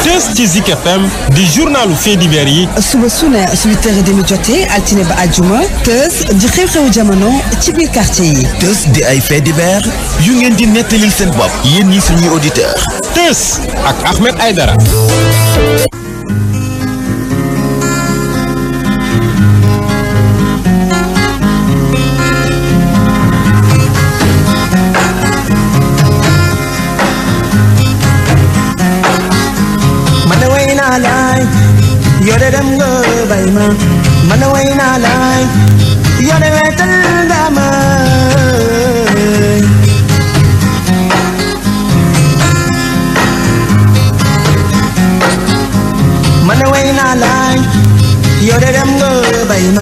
Teuss ci Zik FM di journalu faits divers yi. suba su ne 8h30 jotee altine ba àjjuma. Teuss di xew-xewu jamono ci biir quartier yi. Teuss di ay faits divers yu ngeen di nettalil seen bopp yéen ñi suñuy auditeurs. Teuss ak Ahmed Aïdara. Yore dem nga bay ma man way naa laay yore wetal nga ma man way naa laay yore dem nga bay ma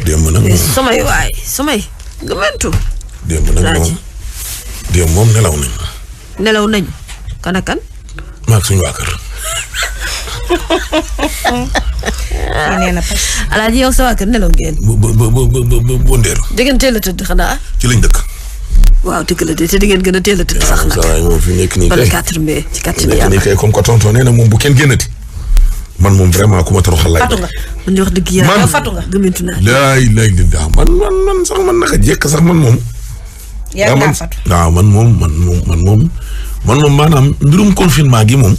démb nag samay waay samay gëmëntu démb moom nelaw nañu kan ak kan maak suñu waa kër Alaaji yow sa waa kër nelaw ngeen bu ndeeru da ngeen teel a tëdd xanaa ci lañ dëkk waaw dëgg la de te di ngeen gën a teel a tëdd sax nag moom fi nekk nii kay 4 mai ci 4 mai nekk nii kay comme que tonton nee na moom bu kenn génnati man moom vraiment ku ma toroxal lay fatu nga man di wax dëgg yàlla fatu nga gëmintu naa laay man sax man naka jekk sax man moom yaa ngi fatu waaw man moom maanaam mbirum confinement gi moom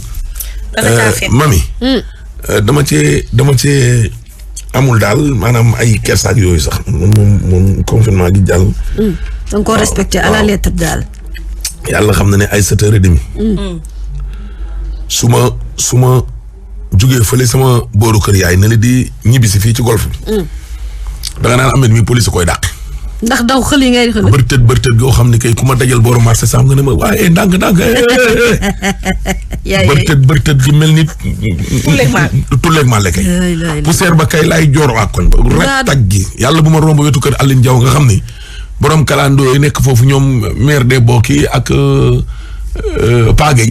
mami dama cee amul daal maanaam ay kersaak yooyu sax moom confinement gi jàll danga ko respecté à la lettre daal yàlla xam na ne ay 7h30 su ma jógee fële sama booru kër yaay ne la di ñibbisi fii ci golf bi danga naan Ahmed mi police koy dàq ndax daw xël yi ngay xël bërtët goo xam ne kay ku ma dajal booru marché sam nga ne ma waaye ndànk bërtët gi mel ni tulleeg màlle kay poussière ba kay laay joor ak koñ ba rek taj gi yàlla bu ma romb wetu kër Aline Diaw nga xam ni borom kalandoo yi nekk foofu ñoom maire des Bokki ak Pagay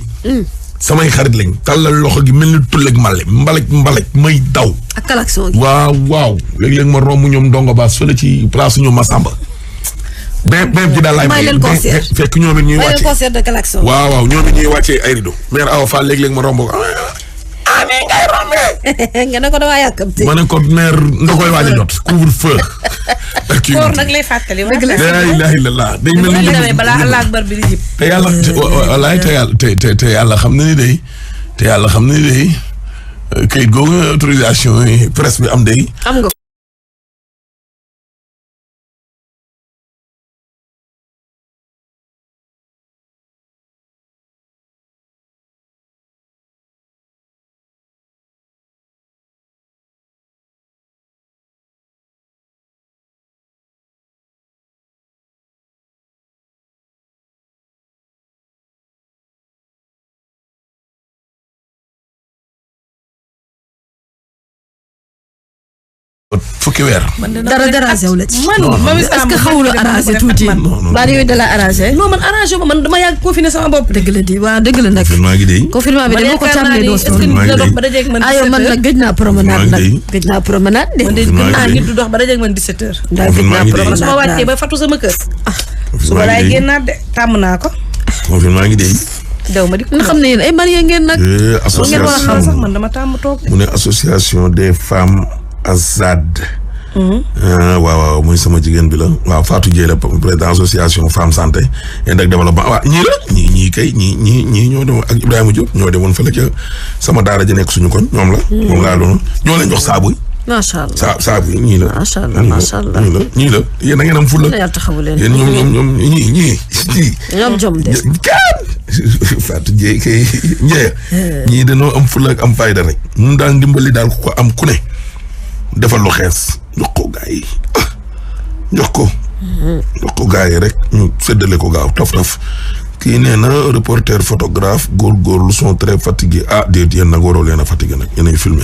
samay xarit lañ tàllal loxo gi mel ni tulleeg mbalaj may daw ak klaxon gi waaw léeg-léeg ma romb ñoom ndongo baas fële ci place ñoom Massamba même ji daal laay may fekk ñoom it ñuy wàcce concert de klaxon waaw ñoom it ñuy wàccee ay rido maire Awa Fall léeg-léeg ma romb ko nii ngay rombee nga ne ko dama yàkkamte ma ne ko maire ndokoy waaj a jot couvre feu koor nag lay fàttali la ilaha illallah day mel ni balaa Allah akbar bi di jib te yàlla wallaay te yàlla xam na ni day kayit googu autorisation yi presse bi am day am nga fukki weer. dara dérangé wu la ci. man est-ce que xawul a arrangé tuuti. baa yooyu da la arrangé. non man arrangé ma man dama yàgg confiné sama bopp. dëgg la di waaw dëgg la nag. confinement gi de. confinement bi de boo ko tàmbalee doo sonn. aywa man nag gëj naa promenade nag. gëj naa promenade de. man de gën naa nit du dox ba dajeeg man 17h. gëj naa promenade su ma wàccee ba fatu sama kër. suba laay génnaat de tàmm naa ko. confinement gi de. daw ma di nga xam ne yéen ay Malien ngeen nag. association ngeen war a xam sax man dama tàmm toog. mu ne association des femmes Azad. waaw muy sama jigéen bi la waaw Fatou Dieye la président association femme santé et ak développement waaw ñii la ñii ñoo demoon ak Ibrahima Diop ñoo demoon fële ca sama daara ji nekk suñu koñ ñoom la. moom laa doon ñoo leen jox saabu yi. macha allah saabu yi ñii la. macha allah macha allah ñii la yéen da ngeen am fulla. yàlla taxawu leen yéen ñoom ñii. ñoom jom de. Fatou Dieye kay Ndiaye. ñii dañoo am fulla ak am fayda rek. ñun daal ndimbali daal ku ko am ku ne. defal lu xees jox ko gaa yi jox ko gaa yi rek ñu séddale ko gaaw taf kii nee na reporter photographe góorgóorlu sont très fatigués déet yéen nag waroo leen a fatigué nag yéen a ngi filmé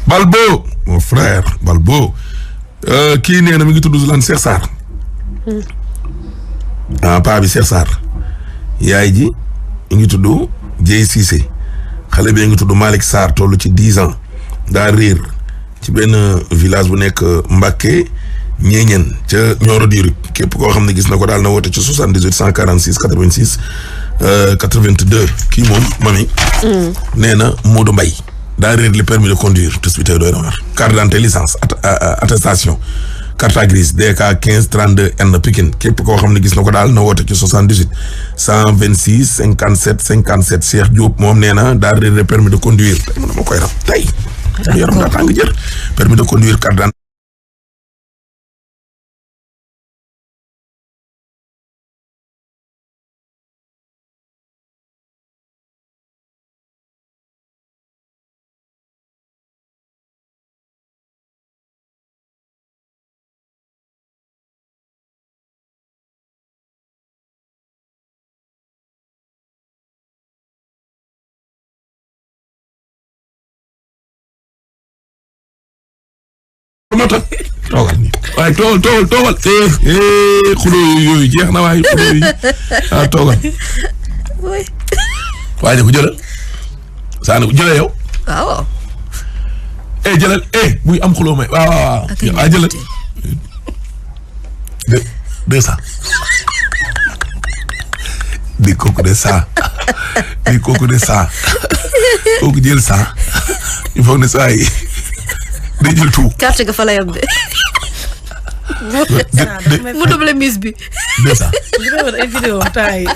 Balbo mon frère Balbo kii nee na mi ngi tudd lan Cheikh Sarr paa bi Cheikh Sarr yaay ji mi ngi tudd Dieye Cissé xale bi ngi tudd Malick Sarr toll ci 10 ans daa réer ci benn village bu nekk Mbacké ñeeñeen ca Nioro du Rip képp koo xam ne gis na ko daal na woote ci 78 146 86 82 kii moom mami nee na Modou Mbaye daa réer le permis de conduire tus bi tey doy na war carte d'identité licence attestation carte grise DK 15 32 N Pikine képp koo xam ne gis na ko daal na woote ci 78 126 57 57 Cheikh Diop moom nee na daa réer le permis de conduire tey mën na ma koy rab tey yaram daa tàng jër permis de conduire carte d'identité toogal nii waaye toogal xuloo yooyu jeex na waaye xuloo yi toogal waaye ko jëlal saani ko jëlal yow waaw jëlal buy am xuloo may waaw jëlal 200 di kooku de 100 di kooku de 100 kooku jël 100 il faut ne saa yi day jël tout. carte ga fa la yam de. mu double mise bi. 200. ay vidéo temps yi.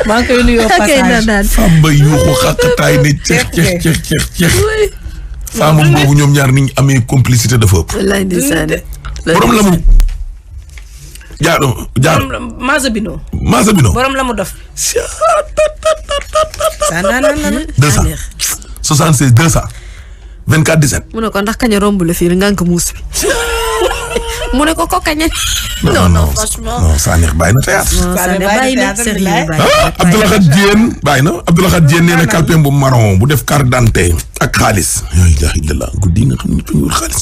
maa ngi koy nuyoo passage. Famba yuuxu xaqataay ne ceex. Famba boobu ñoom ñaar ni ñu amee complicité dafa ëpp. wallaay ndeysaan. borom la mu. jaado. Mazabino. borom la mu dof. 76 200 24 17. mu ne ko ndax kañ a romb la fii nga ko muus bi. mu ne ko kañ. non franchement. non Sanex bàyyi na théâtre. bàyyi na sérieux Abdoulaye Diène bàyyi na Abdoulaye Diène nee na calpem bu marron bu def carte d'identité ak xaalis. la ilaha illallah guddi nga xam ne ñu wër xaalis.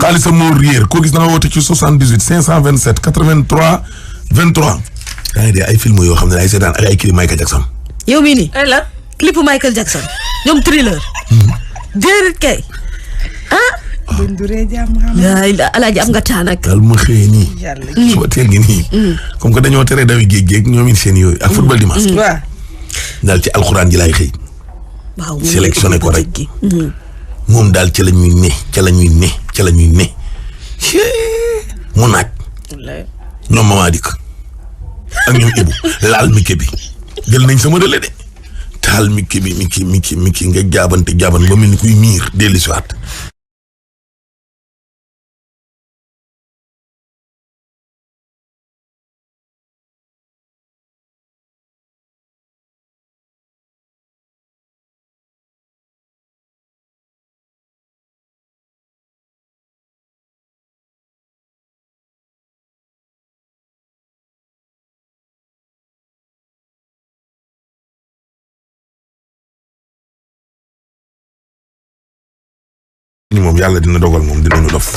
xaalis moo réer ko gis na woote ci 78 527 83 23. yaa ngi dee ay film yoo xam ne ay seetaan ak ay clip Michael Jackson. yow mii nii. ay la clip Michael Jackson. ñoom Thriller. déedéet kay. buñ duree jàmm xam nga. alaaji am nga taan ak. daal ma xëyee nii. suba teel gi nii. comme que dañoo tere dawi géej ñoom it seen yooyu ak football dimanche. waaw. daal ci alxuraan ji laay xëy. waaw sélectionné ko rek. moom daal ca la ñuy ne. mu naaj. ñoom Mama Dik ak ñoom Ibu laal mike bi jël nañ sama relais de. taal miki nga jaaban ba mel ni kuy miir dellu si waat. ni moom yàlla dina dogal moom dinañu dof.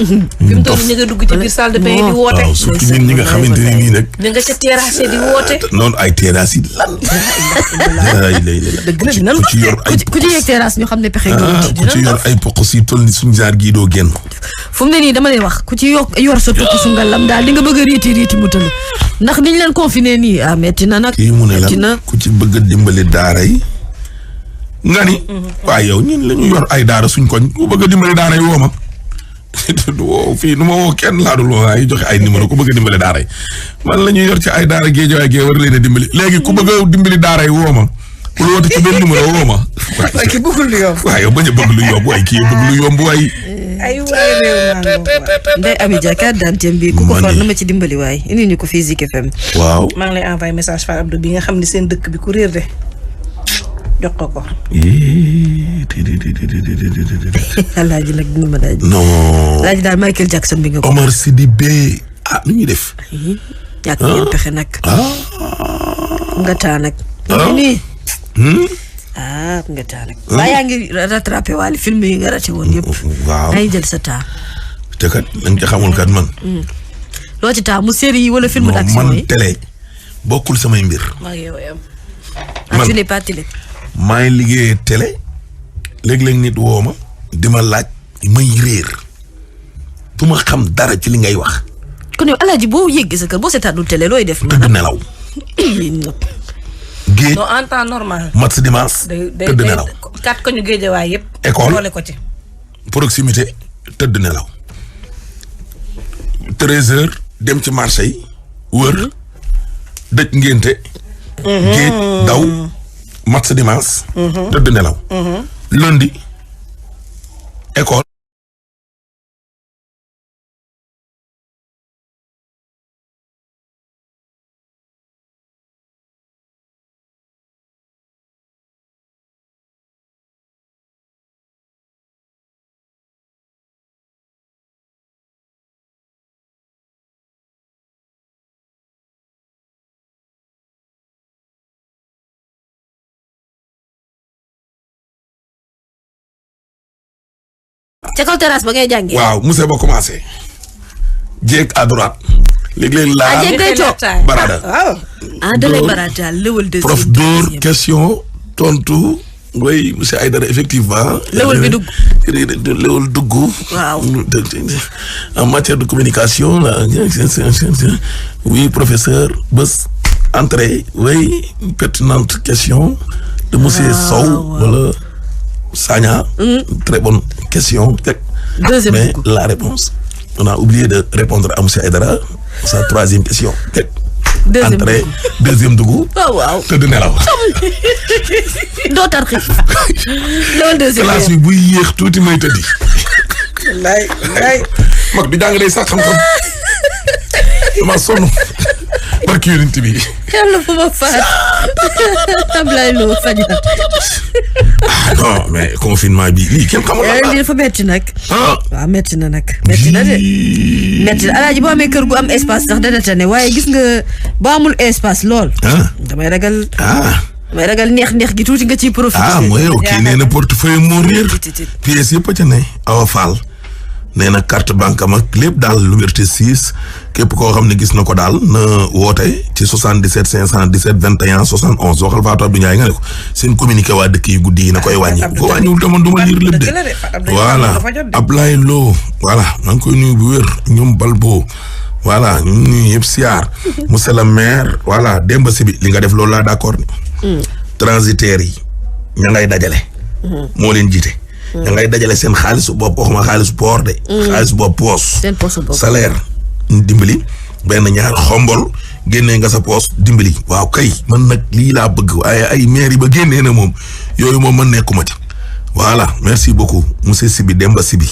fi mu toll nii nga dugg ci biir salle de bain di woote. waaw surtout ñun ñi nga xamante ne nii nag. ñu nga ca terrasse di woote. noonu ay terrasse yi lan. dëgg la dina ku ci yor ay ku ci yegg terrasse ñu xam ne pexe ku ci yor ay poq si toll ni suñu jaar gii doo génn. fu mu ne nii dama lay wax ku ci yor sa tukki su ngalam daal di nga bëgg a riiti mu tëlu ndax niñ leen confiné nii metti na nag. kii mu ne la ku ci bëgg a dimbali daara yi. nga ni. waaye yow ñun la ñu yor ay daara suñ koñ ku bëgg a dimbali daara yi woo ma. du woo fii nu ma woo kenn laa dul waaye joxe ay numéro ku bëgg a dimbali daara yi man la ñuy yor ci ay daara géej waaye géej war leen a dimbali léegi ku bëgg a dimbali daara yi woo ma ku la woote ci benn numéro woo ma. waaye ki bëggul lu yomb. waaye yow bañ a bëgg lu yomb waaye kii bëgg lu yomb waaye. ay waay réew maa Ndeye Amy Dia carte d'identité bi ku ko for na ma ci dimbali waaye indi ñu ko fii Zik FM. waaw maa ngi lay envoyé message Far Abdou bi nga xam ne seen dëkk bi ku réer de jox ko. alaaji nag dina ma daaj. non. alaaji daal Michael Jackson bi nga ko. Omar Sidibé nu ñuy def. ñàkk ngeen pexe nag. nga taa nag. nga taa nag. waaye yaa ngi rattrapé waale film yi nga raté woon yëpp. waaw ay jël sa taa. te kat da nga ci xamul kat man. loo ci taa mu série yi wala film d'action yi. man télé bokkul samay mbir. maa ngi yow man tu n'es pas télé. maa ngi liggéeyee télé léeg-léeg nit woo ma di ma laaj may réer du ma xam dara ci li ngay wax. kon yow Alaaji boo yéegee sa kër boo seetaanul télé looy def. tëdd nelaw. géej non en temps normal. match dimanche. tëdd nelaw. kat ko ñu géejewaay yëpp. école boole ko ci. proximité tëdd nelaw. 13h dem ci marché yi wër dëj ngénte. géej daw match dimanche. tëdd nelaw. lundi école. ca kaw terrasse ba ngay jàngee. waaw monsieur ba commencé. jéeg à droite. léeg-léeg laa jéeg day toog barada. ah da lay barada lewal de. prof d'or question tontu. oui monsieur Aïdara effectivement. lewal bi dugg. lewal dugg. waaw. en matière de communication là. oui professeur bés. entrée oui pertinente question. de monsieur Sow wala. Sagna, très bonne question. Deuxième mais la réponse, on a oublié de répondre à M. Aïdara, sa troisième question. Deuxième dougou. Oh wow. Te donner là. D'autres xiif. Loolu deuxième. Classe bi buy yéex tuuti may tëddi. lay. Mag du jàng day sax xam-xam. Dama sonn. Barki yonent bi. Yàlla fu ma faat. Ablaye Lo fajar. Non mais confinement bi lii kenn xamul la. lii dafa metti nag. waaw metti na nag. metti na de. metti na Alaaji boo amee kër gu am espace sax dana tane waaye gis nga boo amul espace lool. damay ragal. damay ragal neex gi tuuti nga ciy profité. mooy yow kii nee na portefeuille moo réer. pièces yëpp a ca ne. Awa Fall nee na carte banque am ak lépp daal Liberté 6 képp koo xam ne gis na ko daal na woote ci 77 517 21 71 waxal Fatou Abdou Ndiaye nga ne ko seen communiqué waa dëkk yu guddi yi na koy wàññi. ko wàññiwul tamit du ma lire lépp de. voilà Ablaye Lo voilà maa ngi koy nuyu bu wér ñoom Balbo voilà ñu nuyu yëpp siyaar monsieur le maire voilà Demba Sibi li nga def loolu laa d'accord ni transitaires yi ña ngay dajale. moo leen jiite. da ngay dajale seen xaalisu bopp waxuma xaalisu poor de. xaalisu bopp poos. seen poos bopp salaire dimbali benn ñaar xombol génnee nga sa poos dimbali waaw kay man nag lii laa bëgg waaye ay maire yi ba génnee na moom yooyu moom man nekkuma ci. voilà merci beaucoup monsieur Sibi Demba Sibi.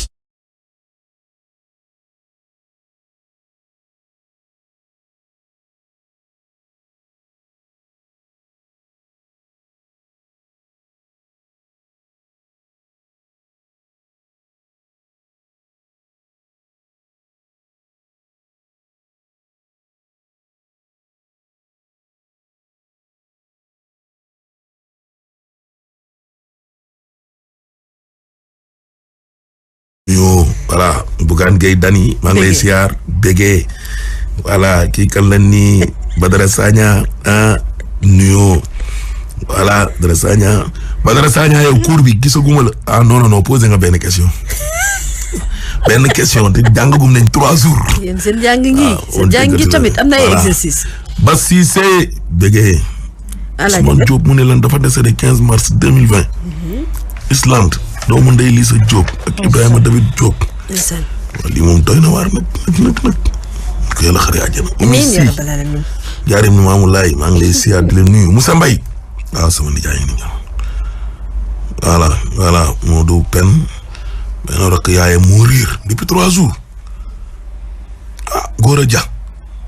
ñu voilà Bougane Gueye Dany maa ngi lay siyaar bégee voilà kii kan la nii Badara Sagna nuyoo voilà Badara Sagna yow cours bi gisaguma la non posé nga benn question te jàngagum nañ 3 jours. yéen seen jàng ngi seen jàng ngi tamit am na ay exercice. ba Cissé bégee. Ousmane Diop mu ne lan dafa décédé 15 mars 2020. Islande. doomu ndey Lisa Diop ak Ibrahima David Diop. waaw lii moom doy na waar nag. ko yàlla xare àjjana. amiin jaarim ni Maamu Laay maa ngi lay siyaat di leen nuyu Moussa Mbaye. waaw sama nijaay ni ñëw. voilà Modou Pen benn rakk yaayam moo riir depuis 3 jours. Gora Dia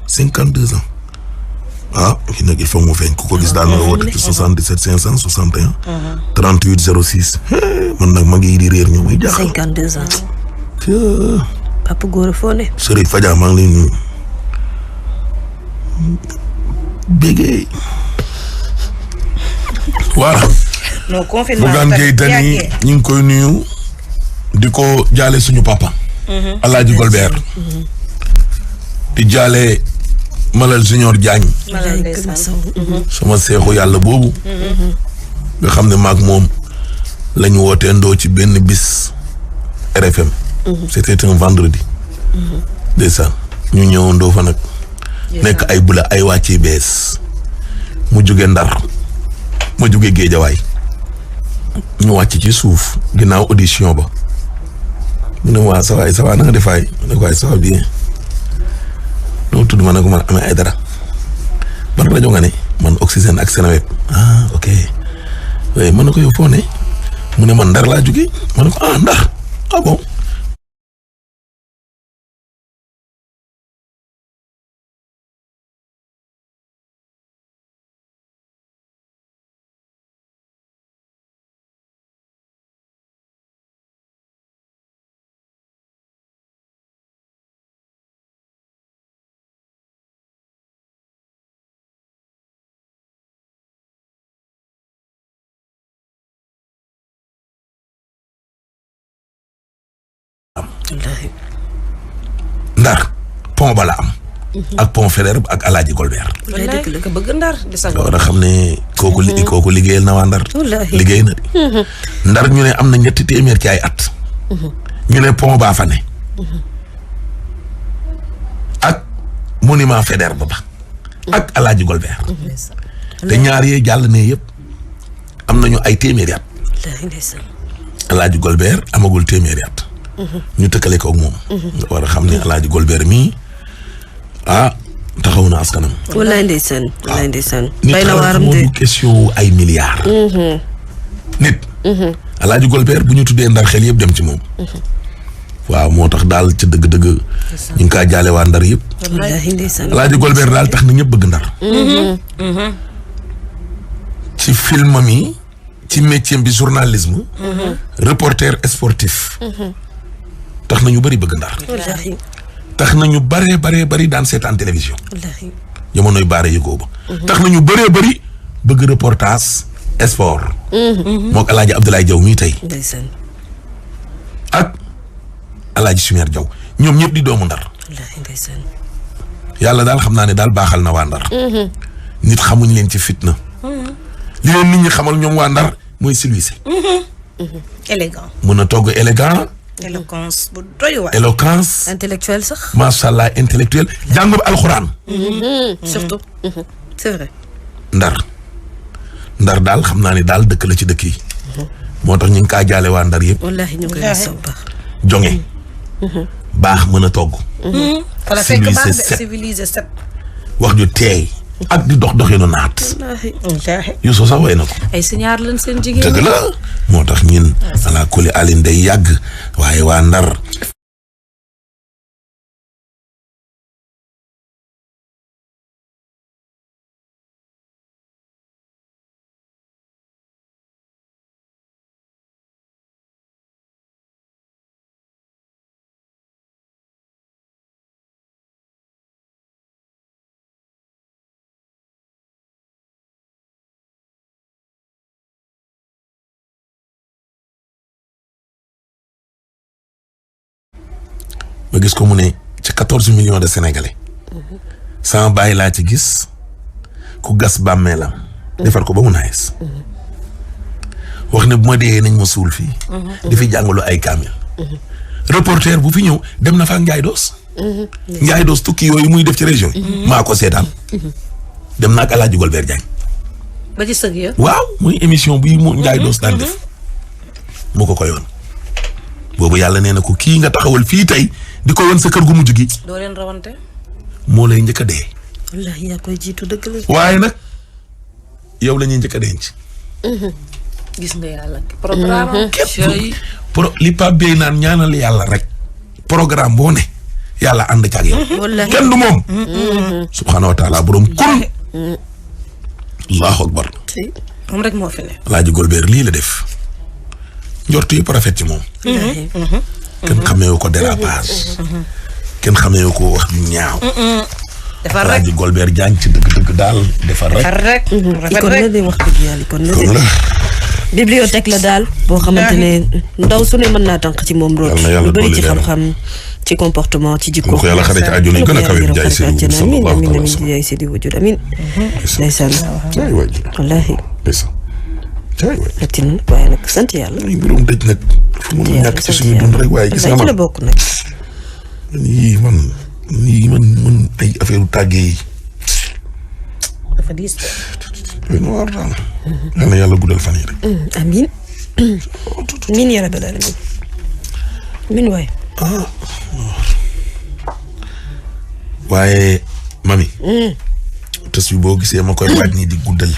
52 ans. kii nag il faut mu feeñ ku ko gis daal na woote ci 77 561. 38 06. man nag ma ngi di réer ñoom muy jaaxal. 52 ans. Papa Gora foo ne. Serigne Fadia maa ngi lay nuyu. bégee voilà. non confinement Bougane Gueye Dany ñu ngi koy nuyu di ko jaale suñu papa. Alaaji Golbert. di jaale Malal Junior Diagne. sama seexu yàlla boobu. nga xam ne maag moom la ñu wootee ndoo ci benn bis RFM. c'était un vendredi. ndeysaan ñu ñëw ndoo fa nag. nekk ay bula ay wàcce bees. mu jóge Ndar ma jóge Géejawaay. ñu wàcc ci suuf ginnaaw audition ba. mu ne waa ça va na nga defaay ma ne ko waay ça va bien. noo tudd ma ne ko man amee ay dara. ban rajo nga ne man Oxygène ak Seneweb. ah ok. oui ma ne ko yow foo ne. mu ne man Ndar laa jóge ma ne ko Ndar ah bon. Ndar pont ba la am. ak pont Faidherbe ak Alaaji Golbert. wallaay dëgg la bëgg Ndar di sa war a xam ne kooku liggéeyal na waa Ndar. liggéey na de. Ndar ñu ne am na 300 ci ay at. ñu ne pont baa fa ne. ak monument Faidherbe ba. ak Alaaji Golbert. te ñaar yee jàll ne yëpp am nañu ay téeméeri at. Alaaji Golbert amagul téeméeri at. ñu tëkkale ko ak moom. nga war a xam ne Alaaji Golbert mii taxaw na askanam. wallaay ndeysaan wallaay ndeysaan. bay na waaram de nit question ay milliards. nit. Alaaji Golbert bu ñu tuddee Ndar xel yëpp dem ci moom. waaw moo tax daal ca dëgg-dëgg. ñu ngi kaa jaale waa Ndar yëpp. wallaay ndeysaan. Alaaji Golbert daal tax na ñëpp bëgg Ndar. ci film mi ci métier bi journalisme. reporter sportif. tax na ñu bëri bëgg Ndar. tax na ñu bari daan seetaan télévision. jamonoy baare yëgoo ba. tax na ñu bëri bëgg reportage sport. mook Alaaji Abdoulaye Diaw mii tey. ak Alaaji Sumer Diaw ñoom ñëpp di doomu Ndar. yàlla daal xam naa ne daal baaxal na waa Ndar. nit xamuñ leen ci fitna. li leen nit ñi xamal ñoom waa Ndar mooy silwise. élégant. mën a togg élégant. éloquence bu doy waar. éloquence. intellectuel sax. macha allah intellectuel. jàng ba alxuraan. surtout. c'est vrai. Ndar daal xam naa ne daal dëkk la ci dëkk yi. moo tax ñu ngi kaa jaale waa Ndar yëpp. wallaahi ñu koy baax. jonge. baax mën a togg. wala fekk baax de civilisé set. wax ju teey. ak di doxinu naat. Youssou sax way na ko. ay signaar lañ seen jigéen. dëgg la moo tax ñun. ala kuli alin day yàgg. waaye waa Ndar. ma gis ko mu ne ci 14 millions de sénégalais. sama bàyyi laa ci gis ku gas bàmmeelam. defar ko ba mu naayes. wax ne bu ma dee nañ ma suul fii. di fi jàngalu ay kaamil. reporter bu fi ñëw dem na fa ak Ndiaye Doos. Ndiaye Doos tukki yooyu muy def ci région yi. maa ko seetaan. dem na ak El Hadj Golbert Diagne. ba ci sëg ya. waaw muy émission bi mu Ndiaye Doos daan def. mu ko yoon. boobu yàlla nee na ko kii nga taxawal fii tey di ko woon sa kër gu mujj gi. doo leen rawante. moo lay njëkk a dee. wallaahi yaa koy jiitu dëgg la. waaye nag yow la ñuy njëkk a denc. gis nga yàlla. programme li Pape Beye naan ñaanal yàlla rek. programme boo ne yàlla ànd ca ak yow. wallaahi kenn du moom. subhaanahu wa taala borom kun. allahu akbar. moom rek moo fi ne. El Hadj Golbert lii la def. njortu yëpp rafet ci moom. kenn xamee ko dérapage. kenn xamee ko wax ñaaw. defar rek Alaaji Golbert Diagne ci dëgg-dëgg daal defar rek. icône la de wax dëgg yàlla icône la de. bibliothèque la daal boo xamante ne ndaw su ne mën naa tànk ci moom root lu bëri ci xam-xam ci comportement ci jikko. ko yàlla xare ci àjjana yi gën a kawe jaay seen sallallahu alayhi wa sallam jaay seen wujud amin ndeysaan wallaahi metti na waaye nag sant yàlla ay mbirum dëj nag fu mu ñàkk ci suñu dund rek waaye gis nga ci la bokk nag yii man ay affaire tàggee yi dafa diis yooyu noir daal yal na yàlla guddal fan yi rek amin amin ya rabbal alamin amin waay waaye mami tës bi boo gisee ma koy waaj nii di guddal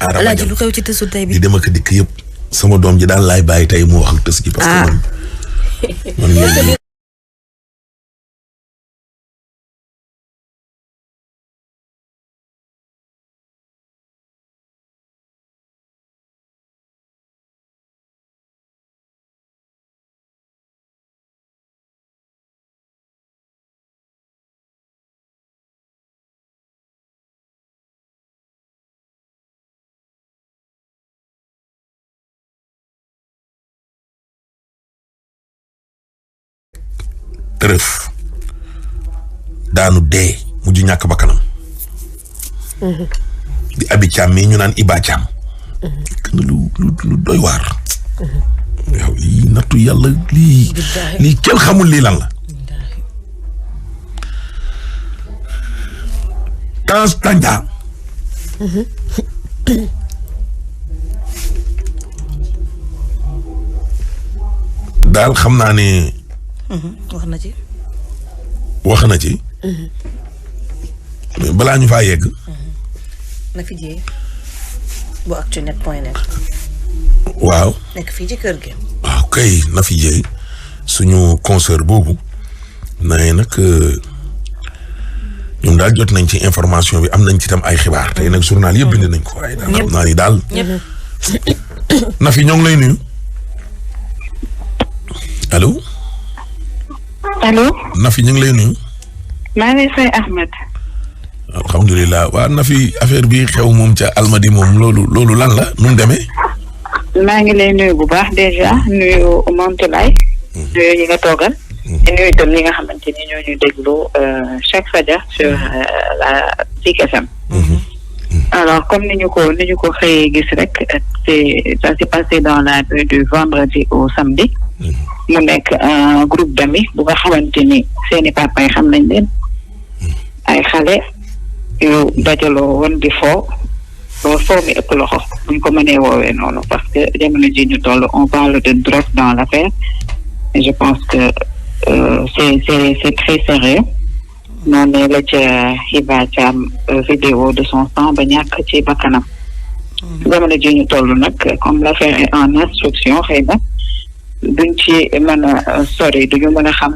Alaaji lu xew ci tësu tey bi di dem ak dikk yëpp sama doom ji daal laay bàyyi tey mu wax ak tës gi parce que man léegi tërëf daanu dee mujj ñàkk ba kanam di abi caam mii ñu naan Iba Caam lu doy waar yow lii nattu yàlla lii kenn xamul lii lan la Tange Tandian daal xam naa ne wax na ci mais balaa ñu faa yegg na fi jee bu actunet.net waaw nekk fii ci kër gi waaw kay na fi jee suñu concert boobu naye nag ñun daal jot nañ ci information bi am nañ ci tam ay xibaar tey nag journal yëpp bind nañ ko waaye daal xam naa ni daal na fi ñoo ngi lay nuyu allo allo Nafi ñu ngi lay nuyu. maa ngi fay Ahmed. alhamdulilah waa Nafi affaire bi xew moom ca Almadi moom loolu lan la nu mu demee. maa ngi lay nuyu bu baax déjà nuyu Montelaay. nuyu ñi nga toogal. nuyu itam ñi nga xamante ni ñoo ñuy déglu chaque fajar sur la Zik FM. alors comme ni ñu ko xëyee gis rek ça s'est passé dans la nuit du vendredi au samedi. mu nekk un groupe d'amis bu nga xamante ni seeni papa yi xam nañ leen ay xale yu dajaloo woon di foo mi ëpp loxo buñ ko mënee woowee noonu parce que jamono ji ñu toll on parle de drogue dans l'affaire et je pense que c'est très sérieux noonu la ca Iba Thiam vidéo de son sang ba ñàkk ci bakkanam jamono ji ñu toll nag comme l'affaire est en instruction xëy na duñ ci mën a sori duñu mën a xam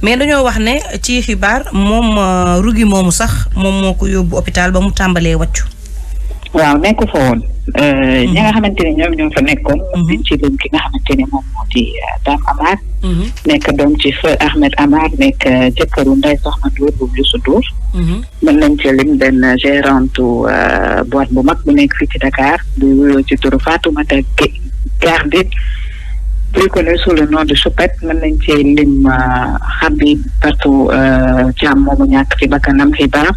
mais dañoo wax ne ci xibaar moom rugi moomu sax moom moo ko yóbbu hôpital ba mu tàmbalee wàccu. waaw nekk fa woon. ñi nga xamante ne ñoom ñoo fa nekkoon. biñ ci lim ki nga xamante ne moom moo di Dame Amar. nekk doom ci feu Ahmed Amar nekk jëkkëru Ndeye Soxna Ndour bu Youssou Ndour. mën nañ ci lim benn gérante boîte bu mag bu nekk fii ci Dakar bu wuyoo ci turu Fatoumata Gardit. plus connu sous le nom de Choupette mën nañ cee lim Habib Fatou Thiam moomu ñàkk ci bakkanam xibaar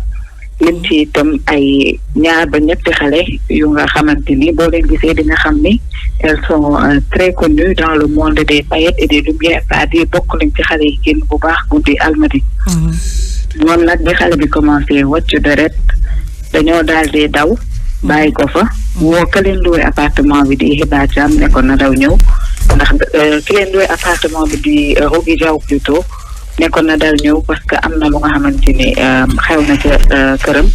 lim ci itam ay ñaar ba ñetti xale yu nga xamante ni boo leen gisee di nga xam ni elles sont très connues dans le monde des paillettes et des lumières c'est-à-dire bokk nañ ci xale yi génn bu baax guddi Almadi. moom nag bi xale bi commencé wàcc deret dañoo daal di daw bàyyi ko fa woo ka leen loué appartement bi di Iba Thiam ne ko na daw ñëw. ndax ki leen doy appartement bi di Rogi Diaw plutôt nekkoon na dal ñëw parce que am na lu nga xamante ni xew na ca këram.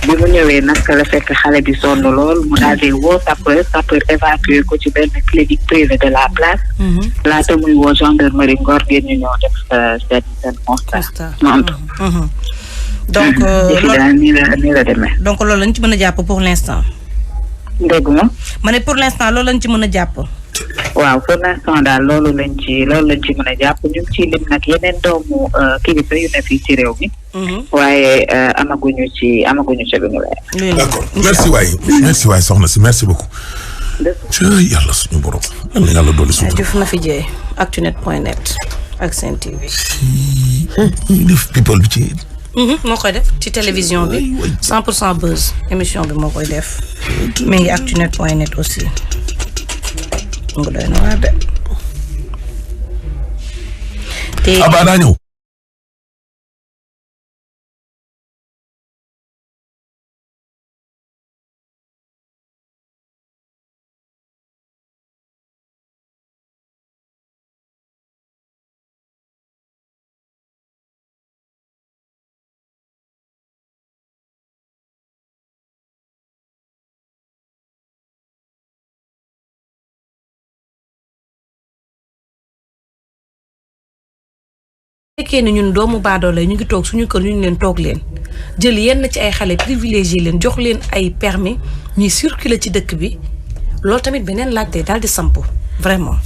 bi mu ñëwee nag la fekk xale bi sonn lool mu daal di woo sapeur évacué ko ci benn clinique privée de la place. laata muy woo gendarmerie Ngor ngeen ñu ñëw def seen constat. donc nii la demee. donc loolu lañ ci mën a jàpp pour l'instant. dégg nga. ma ne pour l'instant loolu lañ ci mën a jàpp. waaw pour l'instant daal loolu lañ ci mën a jàpp ñu ngi ciy lim nag yeneen doomu kilifa yu ne fii ci réew mi. waaye amaguñu ci bi mu leer. d'accord merci waay soxna si merci beaucoup. yàlla suñu borom. yàlla dolli suñu jëf na fi jee actunet.net ak Sen TV. def people bi ci. moo koy def ci télévision bi 100% buzz émission bi moo koy def mi ngi actunet.net aussi nga doy na waa de te Aba daa ñëw fekkee ne ñun doomu baadoo la ñu ngi toog suñu kër ñu leen toog leen jël yenn ci ay xale privilégié leen jox leen ay permis ñuy circuler ci dëkk bi loolu tamit beneen laajte daal di samp vraiment.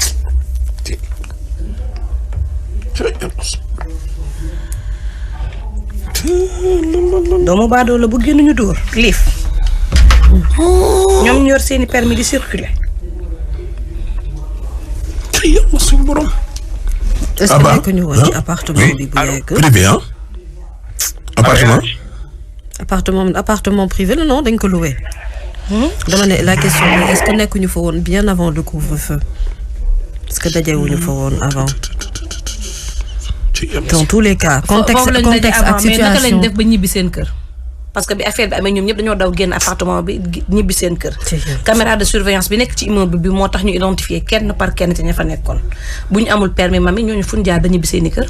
doomu baadoo la bu génn ñu dóor liif ñoom ñu yor seeni permis di circuler. suñu borom. est-ce que nekk ñu woon ci appartement bi bu yegg. privé appartement privé la non dañ ko loué. dama ne la question est est-ce que nekkuñu fa woon bien avant le couvre-feu est-ce que dajewuñu fa woon avant. dans tous les cas. contexte ak situation mais naka lañ def ba ñibbi seen kër. parce que bi affaire bi amee ñoom ñëpp dañoo daw génn appartement bi ñibbi seen kër. caméra de surveillance bi nekk ci immeuble bi moo tax ñu identifier kenn par kenn ci ña fa nekkoon bu ñu amul permis mami ñooñu fu ñu jaar ba ñibbi seeni kër.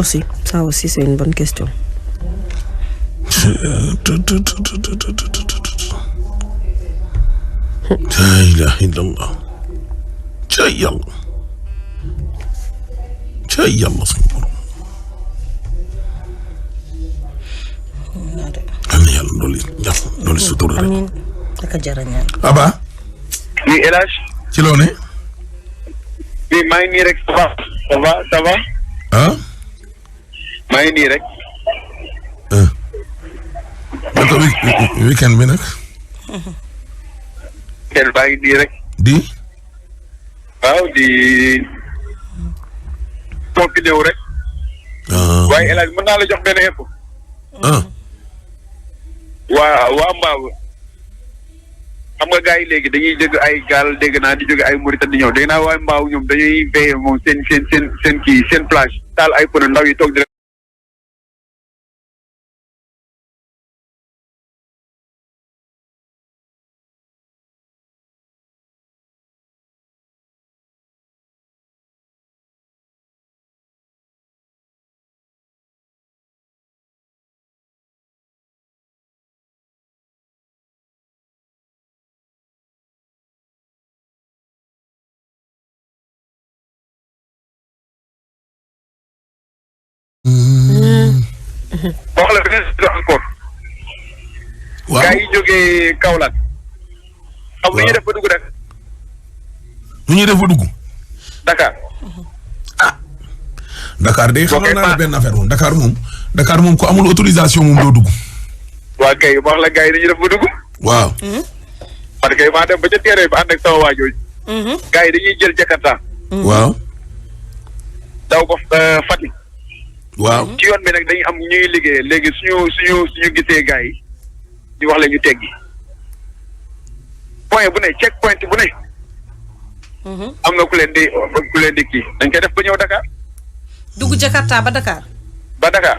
aussi ça aussi c'est une bonne question. la ilaha illallah. cay yàlla suñu borom. am na yàlla dooli sutura rek. amiin ak a jarañaan. Aba. oui El Hadj. ci loo ne. oui maa ngi nii rek ça va. ah. maa ngi nii rek. naka weekend bi nag. kenn baa ngi nii rek. di. waaw di. confiné wu rek. waaye El Hadj mën naa la jox benn info. waa Mbaaw xam nga gars yi léegi dañuy dégg ay gaal dégg naa di jóge ay Mauritanie di ñëw dégg naa waa Mbaaw ñoom dañuy veillé moom seen kii seen plage taal ay pneu ndaw yi toog di wax la beneen encore. waaw gars yi jógee Kaolack. xam nga ñuy def ba dugg rek. nu ñuy def ba dugg. Dakar. Dakar de xamal naa la benn affaire moom Dakar moom ku amul autorisation moom doo dugg. waa kay wax la gars yi dañuy def ba dugg. waaw. parce que maa dem ba ca terrain bi ànd ak sama waa jooju. gars yi dañuy jël Jakarta. waaw. daw ko Fatick. waaw. ci yoon bi nag dañuy am ñuy liggéey léegi suñu gisee gars yi ñu wax la ñu teggi point bu ne check point bu ne. am na ku leen di kii dañ koy def ba ñëw Dakar. dugg Jakarta ba Dakar. ba Dakar.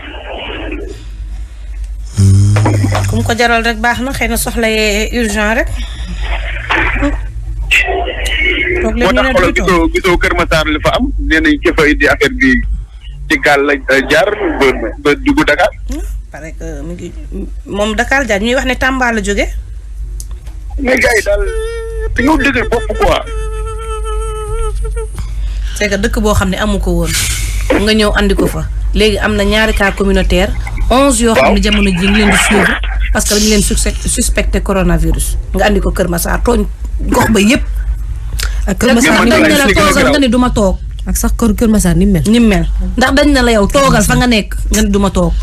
ku mu ko jaral rek baax na xëy na soxla yee urgent rek. moo tax xoolal gisoo Kër Massar li fa am nee nañ ci fa indi affaire bi ci gaal la jaar ba dugg Dakar. parce que mu ngi moom Dakar jaar ñuy wax ne Tamba la jóge. mais gars yi daal dañoo dëgër bopp quoi. c'est que dëkk boo xam ne amu ko woon nga ñëw andi ko fa léegi am na ñaari cas communautaire 11 yoo xam ne jamono ji ngi leen di suivre parce que dañu leen suspecté coronavirus nga andi ko Kër Massar tooñ gox ba yëpp. ak Kër Massar dañ ne la toogal nga ne du ma toog. ak sax Kër Massar ni mel. ndax dañ ne la yow toogal fa nga nekk nga ne du ma toog.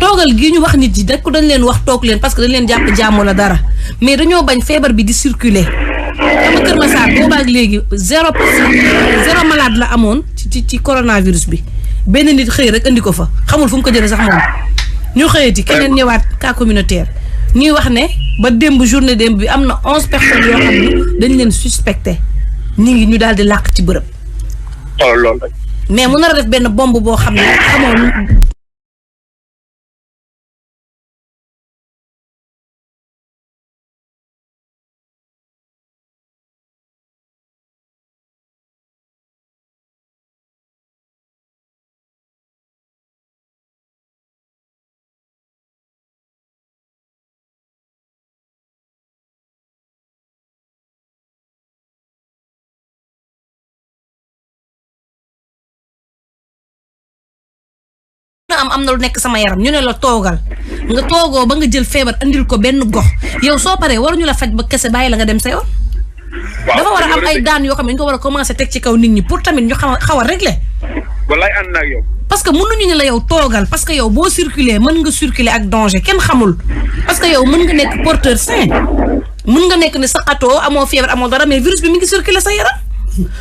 toogal gii ñu wax nit yi dañ leen wax toog leen parce que dañ leen jàpp jàmm la dara mais dañoo bañ feebar bi di circuler. dama Kër Massar boobaak léegi 0% malade la amoon ci coronavirus bi benn nit xëy rek andi ko fa xamul fu mu ko jëlee sax moom. ñu xëyati keneen ñëwaat cas communautaire ñuy wax ne ba démb journée démb bi am na 11 personnes yoo xam ne dañ leen suspecté ñu daal di làq ci bërëb. loolu rek. mais mu nar a def benn bombe boo xam ne xamoon. am na lu nekk sama yaram ñu ne la toogal nga toogoo ba nga jël feebar andil ko benn gox yow soo paree waruñu la faj ba kese bàyyi la nga dem sa yoon. dafa war a am ay daan yoo xam ne ñu ko war a commencer teg ci kaw nit ñi pour tamit ñu xaw a régler. wallaay ànd na ak yow. parce que mënuñu ne la yow toogal parce que yow boo circuler mën nga circuler ak danger kenn xamul parce que yow mën nga nekk porteur sain mën nga nekk ne saxatoo amoo feebar amoo dara mais virus bi mi ngi circuler sa yaram.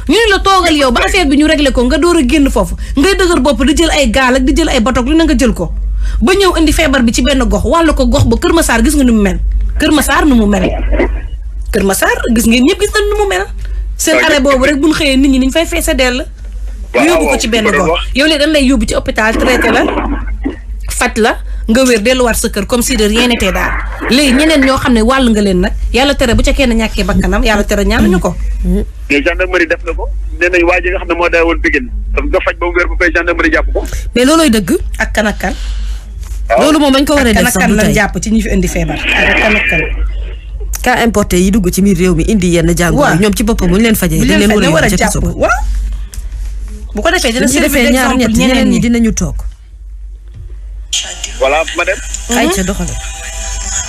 ñu ne la toogal yow ba affaire bi ñu réglé ko nga door a génn foofu ngay dëgër bopp di jël ay gaal ak di jël ay bateau lu na nga jël ko ba ñëw indi feebar bi ci benn gox wàllu ko gox ba Kër Massar gis nga nu mu mel Kër Massar nu mu mel Kër Massar gis ngeen ñëpp gis nañ nu mu mel seen arrêt boobu rek buñ xëyee nit ñi niñ fay feese dell yóbbu ko ci benn gox yow léegi dañ lay yóbbu ci hôpital traité la faj la nga wér delluwaat sa kër comme si de rien n'était daal léegi ñeneen ñoo xam ne wàll nga leen nag yàlla tere bu ca kenn ñàkkee bakkanam yàlla tere ñaanuñu ko. mais gendarmerie def na ko nee nañ waa ji nga xam ne moo daa woon Pikine daf nga faj ba mu wér bu fay gendarmerie jàpp ko. mais loolooy dëgg. ak kan ak kan. loolu moom bañ ko war a def sax kan lañ jàpp ci ñi fi indi feebar ak kan ak kan. cas importé yi dugg ci biir réew mi indi yenn jàngoro ñoom ci boppam bu ñu leen fajee. dañ leen war a jàpp waaw. bu ko defee dina servir ñaar ñett ñeneen ñi dinañu toog. voilà madame. ayca doxale.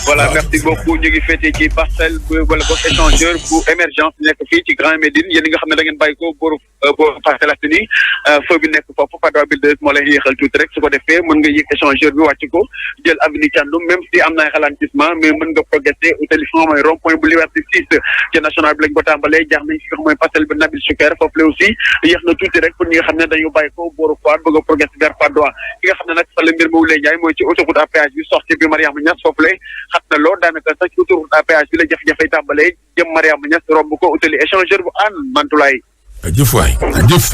voilà merci beaucoup ñu ngi féetee ci parcelle wala boog échangeur bu émergence nekk fii ci Grand Médine yéen ñi nga xam ne da ngeen bàyyi ko booru Parcelles Assainies feu bi nekk foofu Padoa Builders moo lay yéexal tuuti rek su ko defee mën nga yéeg échangeur bi wàcc ko jël avenue Thiandoum même si am na ay ralentissement mais mën nga progresser utali fi nga mooy rond point bu Liberté 6 ci national bi lañ ko tàmbalee jaar nañ fi nga xam mooy parcelle bi Nabil Choucair foofu la aussi yéex na tuuti rek pour ñi nga xam ne dañu bàyyi ko booru Foire bëgg a progresser vers Padoa ki nga xam ne nag fa la mbir ma wulee Ndiaye mooy ci autoroute à péage bi sortie bi Mariama Niass foofu la xat na lool daanaka sax ci autoroute à péage bi la jafe-jafe tàmbalee jëm Mariama Niass romb ko utali échangeur bu Hann Mantoulaye. jëf waay jëf.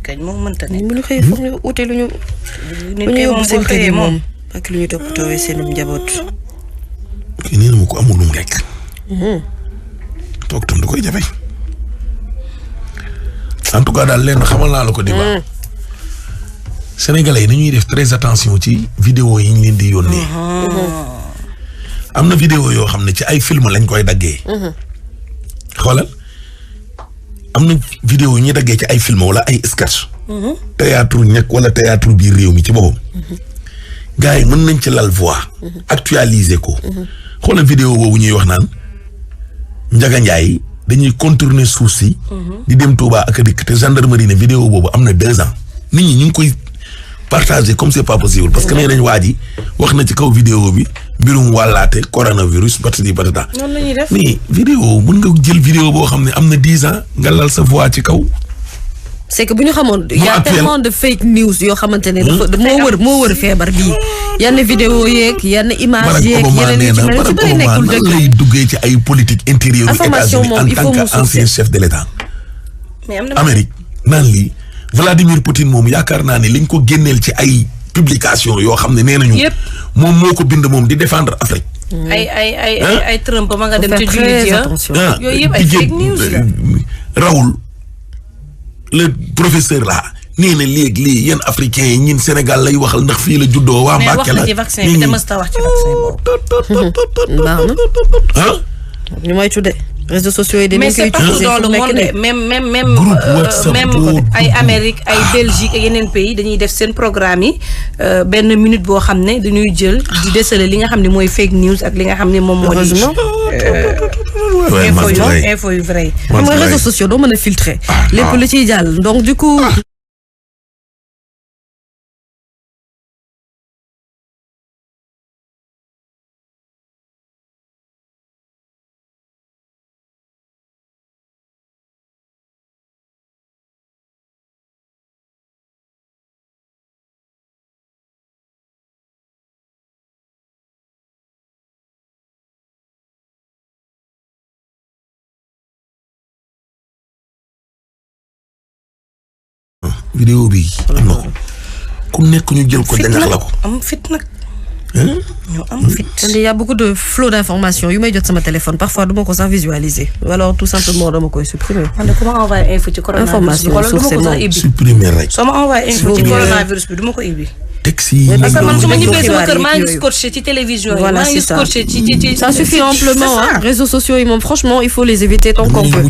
kañ moom mënta nekk. bu ñu xëyee foog ñu ute lu ñu. yóbbu seen kër yi moom ak lu ñu toppatoo seen njaboot. kii nee na ma ko amul lu mu lekk. toog tam da koy jafe. en tout cas daal leen xamal naa la ko débat. Sénégalais yi nañuy def très attention ci vidéo yi ñu leen di yónnee. am na vidéo yoo xam ne ci ay film lañ koy daggee. xoolal. am na vidéo yi ñuy daggee ci ay film wala ay sketch. théâtre ñekk wala théâtre biir réew mi ci boppam. gars yi mën nañ ci lal voix. actualiser ko. xoolal vidéo boobu ñuy wax naan Njaga Njaay dañuy contourner suuf si. di dem Touba ak a dikk te gendarmerie ne vidéo boobu am na 2 ans. nit ñi ñu ngi koy partager comme c'est pas possible parce que nee nañ waa ji wax na ci kaw vidéo bi mbirum wàllaate coronavirus batadi batata. noonu la ñuy def mais vidéo mën nga jël vidéo boo xam ne am na 10 ans nga lal sa voix ci kaw. c'est que bu ñu xamoon y a tellement de fake news yoo xamante ne dafa moo wër feebar bii yenn vidéo yeeg yenn image yeeg yeneen yu ci mel ci bëri nekkul dëgg lay duggee ci ay politique intérieure États-Unis en tant que ancien chef de l'État Amérique naan lii Vladimir Poutine moom yaakaar naa ne liñ ko génneel ci ay publication yoo xam ne nee nañu moom moo ko bind moom di défendre Afrique ay Trump ma nga dem ci jullit yooyu yëpp ay fake news la Raoul le professeur là nee na léegi lii yéen africains yi ñin Sénégal lay waxal ndax fii la juddoo waa Mbàkke la mais wax na ci vaccin bi te mësta wax ci vaccin boobu. baax na. ñu may tuddee réseaux sociaux yi dañu koy utiliser dans le monde même ay Amérique ay Belgique ak yeneen pays dañuy def seen programme yi benn minute boo xam ne dañuy jël di déceler li nga xam ne mooy fake news ak li nga xam ne moom moo di info yu vrai xam nga réseaux sociaux doo mën a filtrer lépp lu ciy jàll donc du coup vidéo bi am na ko ku nekk ñu jël ko jàngax la ko am fit nag ñu am fit il y a beaucoup de flot d'informations yu may jot sama téléphone parfois duma ko sax visualiser ou alors tout simplement dama koy supprimer man ku ma envoyé info ci coronavirus bi information source moom supprimer rek soo ma envoyé info ci coronavirus bi duma ko ibbi taxi parce que man su ma ñibbee sama kër maa ngi scotché ci télévision yi maa ngi scotché ci ça suffit amplement réseaux sociaux yi moom franchement il faut les éviter tant qu'on peut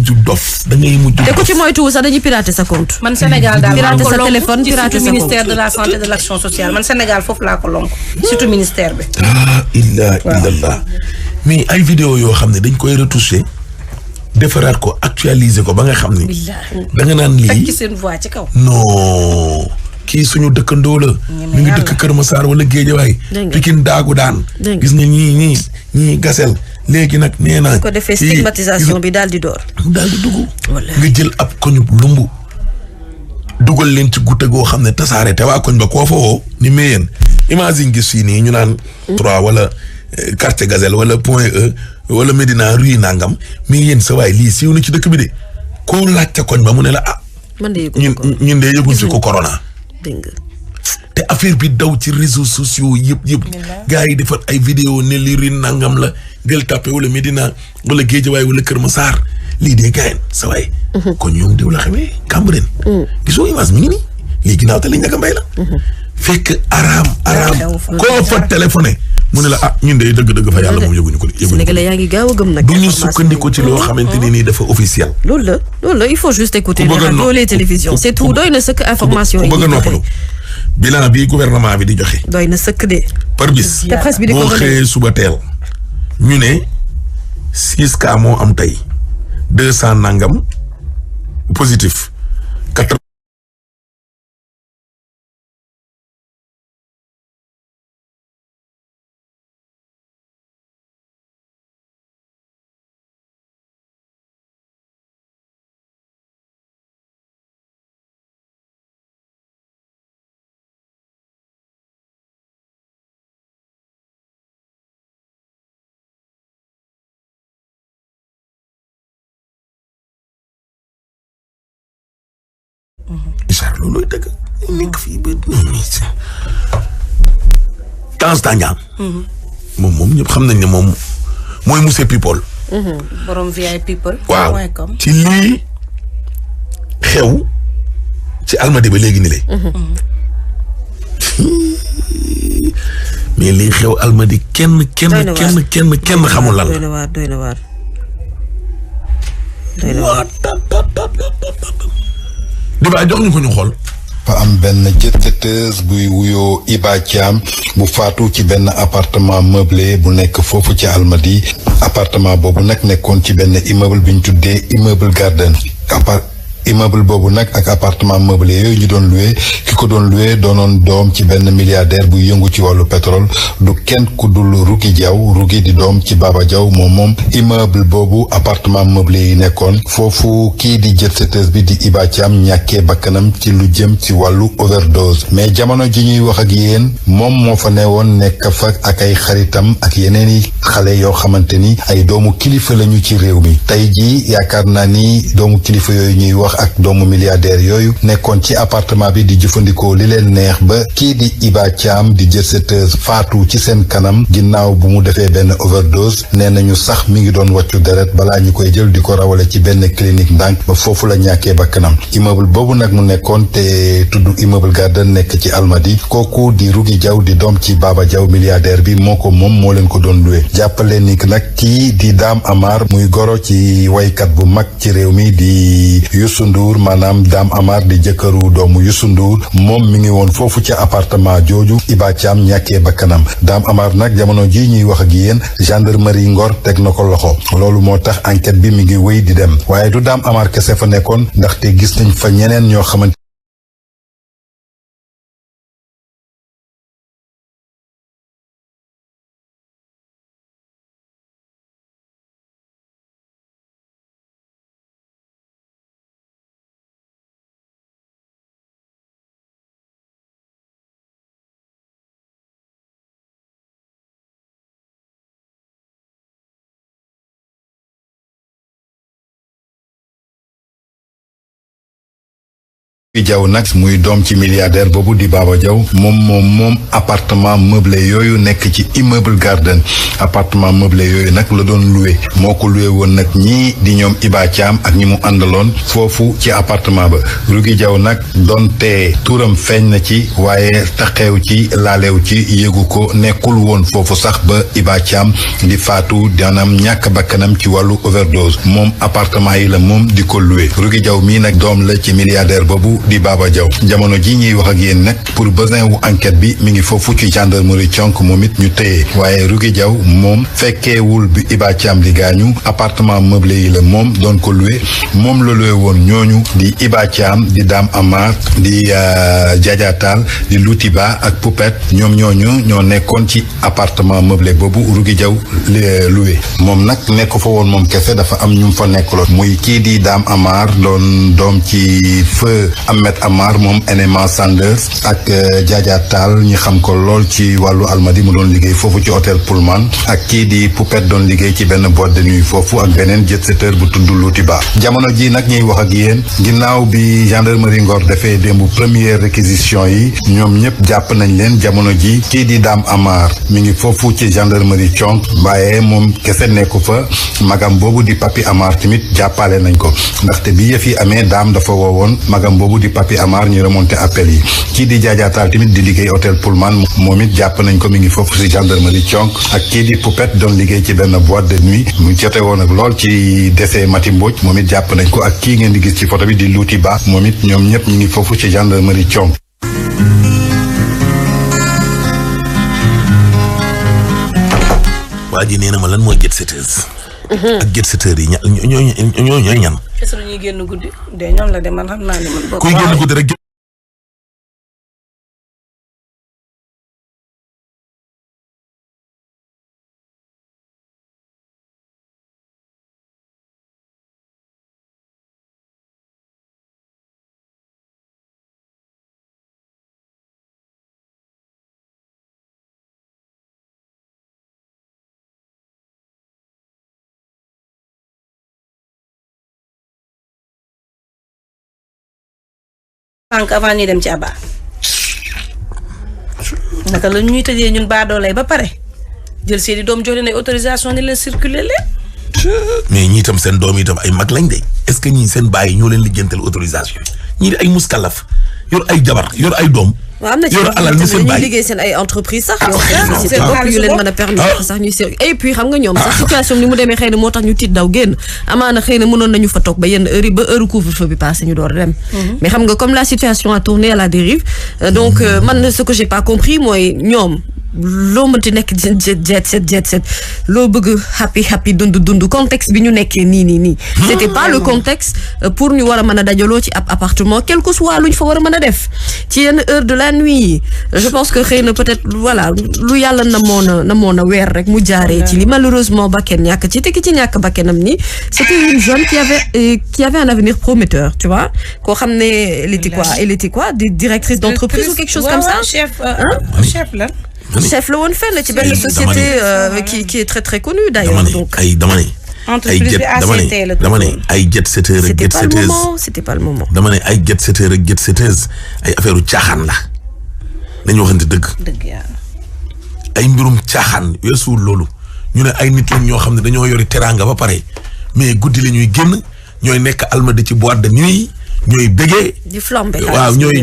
da ngay mujj te ku ci moytu sax dañuy pirater sa compte man Sénégal daal pirater sa téléphone pirater sa compte ministère de la santé et de l'action sociale man Sénégal foofu laa ko lonk surtout ministère bi illa illallah mais ay vidéo yoo xam ne dañ koy retoucher defaraat ko actualiser ko ba nga xam ne da nga naan lii tekki seen voix ci kaw non kii suñu dëkkandoo la ñu ngi dëkk Kër Massar wala Géejawaay Pikine daagu daan gis nga ñii gasel léegi nag nee naa ko defee stigmatisation bi daal di door daal di dugg nga jël ab koñu lumbu dugal leen ci gudde goo xam ne tasaare te waa koñ ba koo fa woo ni méyeen imagine gis fii nii ñu naan 3 wala quartier Gazelle wala Point E wala Médina rue nangam mais yéen sa waay lii siiw na ci dëkk bi de koo laaj ca koñ ba mu ne la ñun de yëguñ fi ko corona te affaire bi daw ci réseaux sociaux yëpp gars yi defar ay vidéo ne li rin nangam la Gueule Tapée wala Médina wala Guédiawaye wala Kër Massar lii dee gayen sa waay kon ñoom diw la xamee Cambérène gisoo image mi ngi nii lii ginnaaw te li njëkk a mbay la fekk araam koo fa téléphoné mu ne la ñun de dëgg fa yàlla moom yëguñu ko Sénégalais yaa ngi gaaw a gëm nag du ñu sukkandiku ci loo xamante ne nii dafa officiel loolu la il faut juste écouter les radios les télévisions c'est tout doy na sëkk information yi bëgg a noppalu bilan bi gouvernement bi di joxe doy na sëkk de par bis te presse bi di ko boo xëyee suba teel ñu ne 6 cas moo am tey 200 nangam positif 4 Isar loolooy dëgg nekk fii ba Tange Tandian moom ñëpp xam nañ ne moom mooy monsieur People borom VIP People waaw ci lii xew ci Almadies ba léegi ni lay mais lii xew Almadies kenn xamul lan la doy na waar Diba jox ñu ko ñu xool. fa am benn jet-setteuse buy wuyoo Iba Thiam bu faatu ci benn appartement meublé bu nekk foofu ci Almadies appartement boobu nag nekkoon ci benn immeuble bi ñu tuddee immeuble Garden immeuble boobu nag ak appartement meublé yooyu ñu doon loué ki ko doon loué doonoon doom ci benn milliardaire bu yëngu ci wàllu pétrole du kenn ku dul Rougui Diaw Rougui di doom ci Baba Diaw moom immeuble boobu appartement meublé yi nekkoon foofu kii di jet-setteuse bi di Iba Thiam ñàkkee bakkanam ci lu jëm ci wàllu overdose mais jamono ji ñuy wax ak yéen moom moo fa newoon nekk fa ak ay xaritam ak yeneen i xale yoo xamante ni ay doomu kilifa lañu ci réew mi tey jii yaakaar naa ni doomu kilifa yooyu ñuy wax ak doomu milliardaire yooyu nekkoon ci appartement bi di jëfandikoo li leen neex ba kii di Iba Thiam di jet-setteuse faatu ci seen kanam ginnaaw bu mu defee benn overdose nee nañu sax mi ngi doon wàccu deret balaa ñu koy jël di ko rawale ci benn clinique ndànk ba foofu la ñàkkee bakkanam immeuble boobu nag mu nekkoon te tudd immeuble Garden nekk ci Almadi kooku di Rougui Diaw di doom ci Baba Diaw milliardaire bi moom moo leen ko doon loué jàppale ni nag kii di Dame Amar muy goro ci waykat bu mag ci réew mi di Youssou Ndour maanaam Dame Amar di jëkkëru doomu Youssou Ndour moom mi ngi woon foofu ci appartement jooju Iba Thiam ñàkkee bakkanam Dame Amar nag jamono ji ñuy wax ak yéen gendarmerie Ngor teg na ko loxo loolu moo tax enquête bi mi ngi wéy di dem waaye du Dame Amar kese fa nekkoon ndaxte gis nañ fa ñeneen ñoo xamante Diaw nag muy doom ci milliardaire boobu di Baba Diaw moom appartement meublé yooyu nekk ci immeuble Garden appartement meublé yooyu nag la doon loué moo ko loué woon nag ñii di ñoom Iba Thiam ak ñi mu àndaloon foofu ci appartement ba Rougui Diaw nag donte turam feeñ na ci waaye taxew ci laalew ci yéegu ko nekkul woon foofu sax ba Iba Thiam di faatu daanam ñàkk bakkanam ci wàllu overdose moom appartement yi la moom di ko loué Rougui Diaw mii nag doom la ci milliardaire boobu di Baba Diaw jamono ji ñuy wax ak yéen nag pour besoin wu enquête bi mi ngi foofu ci gendarmerie Thionk moom it ñu téye waaye Rougui Diaw moom fekkeewul bi Iba Thiam di gaañu appartement meublé yi la moom doon ko loué moom la loué woon ñooñu di Iba Thiam di Dame Amar di Djadia Tall di Loutiba ak Poupette ñoom ñooñu ñoo nekkoon ci appartement meublé boobu Rougui Diaw loué moom nag nekk fa woon moom kese dafa am ñu fa nekkaloon muy kii di Dame Amar doon doom ci feu Ahmed Amar moom NMA Sanders ak Djadia Tall ñi xam ko lool ci wàllu Almadi mu doon liggéey foofu ci hôtel Pullman ak kii di Poupette doon liggéey ci benn boîte de nuit foofu ak beneen jet-setteur bu tudd Loutiba jamono ji nag ñuy wax ak yéen ginnaaw bi gendarmerie Ngor defee démb première réquisition yi ñoom ñëpp jàpp nañ leen jamono ji kii di Dame Amar mi ngi foofu ci gendarmerie Thionk waaye moom kese nekku fa magam boobu di Papi Amar tamit jàppale nañ ko ndaxte bi yëf yi amee Dame dafa woowoon magam boobu di Papi Amar ñu remonté appel yi kii di Djadia Tall tamit di liggéey hôtel Pullman moom it jàpp nañ ko mi ngi foofu ci gendarmerie Thionk ak kii di Poupette doon liggéey ci benn boîte de nuit mu jote woon ak lool ci décès Mati Mbodj moom it jàpp nañ ko ak kii ngeen di gis ci photo bi di Loutiba moom it ñoom ñëpp ñu ngi foofu ci gendarmerie Thionk. waa ji nee na ma lan mooy jet-setteuse ak jet-setteurs yi ñooy ñan. est-ce que ñuy génn guddi de ñoom la de man xam naa ne man. kuy génn guddi rek. sànq avant ñuy dem ci Abba naka la ñuy tëjee ñun baadoolay ba pare jël seeni doom jox leen ay autorisation ni leen circuler leen. mais ñii tam seen doom yi tam ay mag lañ de est-ce que ñii seen bàyyi ñoo leen lijjantal autorisation ñii di ay muskalaf yor ay jabar yor ay doom. waaw am na ci ñuy liggéey seen ay entreprise sax yoo seen bopp yu leen mën a permettre sax ñuy sér et puis xam nga ñoom sax situation ni mu demee xëy na moo tax ñu tiit daw génn amaana xëy na mënoon nañu fa toog ba yenn heure yi ba heure couvre-feu bi passé ñu door dem mais xam nga comme la situation a tourné à la dérive donc man ce que j'ai pas compris mooy ñoom loo mënti nekk jet set loo bëgg happy dund contexte bi ñu nekkee nii c'était pas le contexte pour ñu war a mën a dajaloo ci ab appartement quel que soit luñ fa war a mën a def ci yenn heure de la nuit je pense que xëy na peut-être voilà lu yàlla namoon a weer rek mu jaaree ci li malheureusement bakken ñàkk ci te ki ci ñàkk bakkenam ni c'était une jeune qui avait un avenir prometteur tu vois koo xam ne elle était quoi directrice d'entreprise ou quelque chose comme ça chef la woon fenn ci benn société qui est très très connue d'ailleurs donc dama ne ay jet setteurs ak jet setteuses c'était pas le moment dama ne ay jet setteurs ak jet setteuses ay affaire u caaxaan la nañu waxante dëgg ay mbirum caaxaan weesuwul loolu ñu ne ay nit lañ ñoo xam ne dañoo yori teraanga ba pare mais guddi la ñuy génn ñooy nekk almadi ci boîte de nuit ñooy bégee waaw ñooy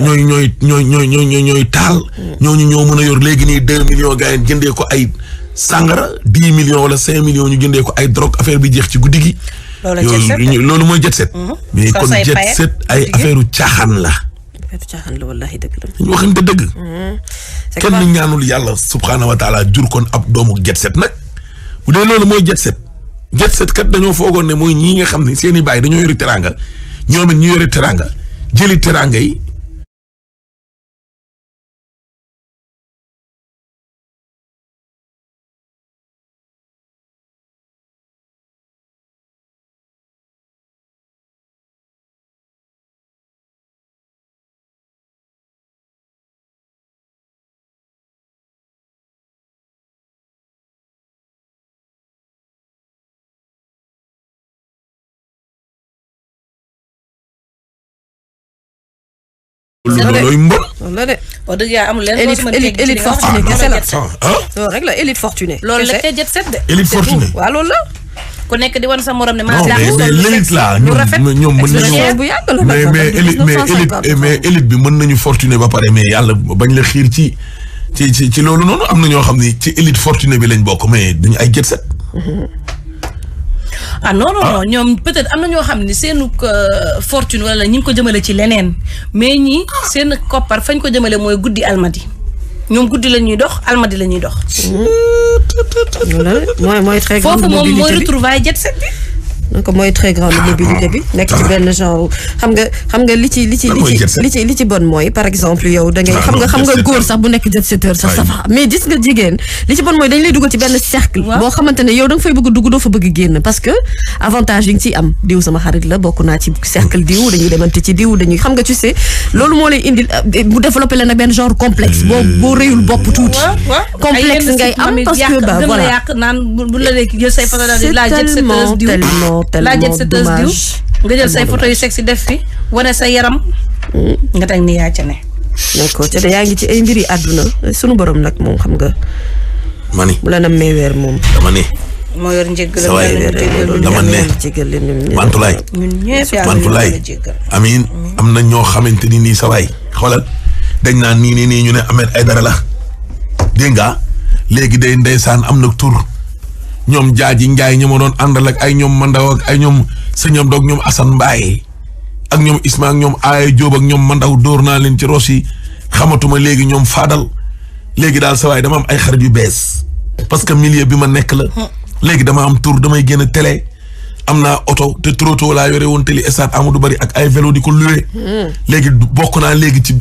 taal ñooñu ñoo mën a yor léegi nii 2 millions gars yi jëndee ko ay sàngara 10 millions wala 5 millions ñu jëndee ko ay drogue affaire bi jeex ci guddi gi loolu mooy jet set mais kon jet set ay affaire u caaxaan la wallahi dëgg la ñu waxante dëgg kenn ñaanul yàlla subhaanahu wa taala jur kon ab doomu jet set nag bu dee loolu mooy jet set kat dañoo foogoon ne mooy ñii nga xam ne seeni baay dañoo yori teraanga ñoom it ñu yore teraanga jëli teraanga yi loolu mbon loolu de wax dëgg yàlla amul leen élite fortunée kese la loolu rek la élite fortunée loolu la kay jet set de élite fortunée waaw loolu la ku nekk di wan sa morom ne maa mais l'élite la ñoom mën nañu bu yàgg la mais élite bi mën nañu fortuné ba pare mais yàlla bañ la xiir ci loolu noonu am na ñoo xam ne ci élite fortunée bi lañ bokk mais duñu ay jet set non ñoom peut-être am na ñoo xam ne seenu fortune wala ñi ngi ko jëmale ci leneen mais ñi seen koppar fañ ko jëmale mooy guddi almadi ñoom guddi la ñuy dox almadi la ñuy dox. mooy très grande foofu mobilité moom mooy retrouvaille jet set bi. donc mooy très grande mobilité bi nekk ci benn genre xam nga li ci bon mooy par exemple yow da ngay xam nga góor sax bu nekk jet seteur sax ça va mais gis nga jigéen li ci bon mooy dañ lay dugal ci benn cercle boo xamante ne yow da nga fay bëgg dugg doo fa bëgg génn parce que avantage yi nga ciy am diw sama xarit la bokk naa ci cercle diw dañuy demante ci diw dañuy xam nga tu sais loolu moo lay indil bu développé la nag benn genre complexe boo rëyul bopp tuuti complexe ngay am parce que bah voilà yàq naan bu la léegi jël say photo la jet setteuse diw la jet setteuse diw nga jël say photo yu sexy def fi wane sa yaram nga teg ni yaa ca ne d'accord te yaa ngi ci ay mbiri àdduna sunu borom nag moom xam nga mani bu la nam mee weer moom dama ne moo yor njëggal dama ne Mantulaay amiin am na ñoo xamante ni nii sa waay xoolal dañ naan nii ñu ne Ahmed Aïdara la dégg nga léegi day ndeysaan am na tur ñoom jaaji njaay ñi ma doon àndal ak ay ñoom mandaw ak ay ñoom sëñam doog ñoom Assane Mbaye ak ñoom Isma ak ñoom Aaya Jóob ak ñoom mandaw dóor naa leen ci ros yi xamatuma léegi ñoom faadal léegi daal sa waay dama am ay xarit yu bees parce que milieu bi ma nekk la léegi dama am tour damay génn télé am naa oto te troto laa yore woon télé stade Amadou Bari ak ay vélo di ko loué léegi bokk naa léegi ci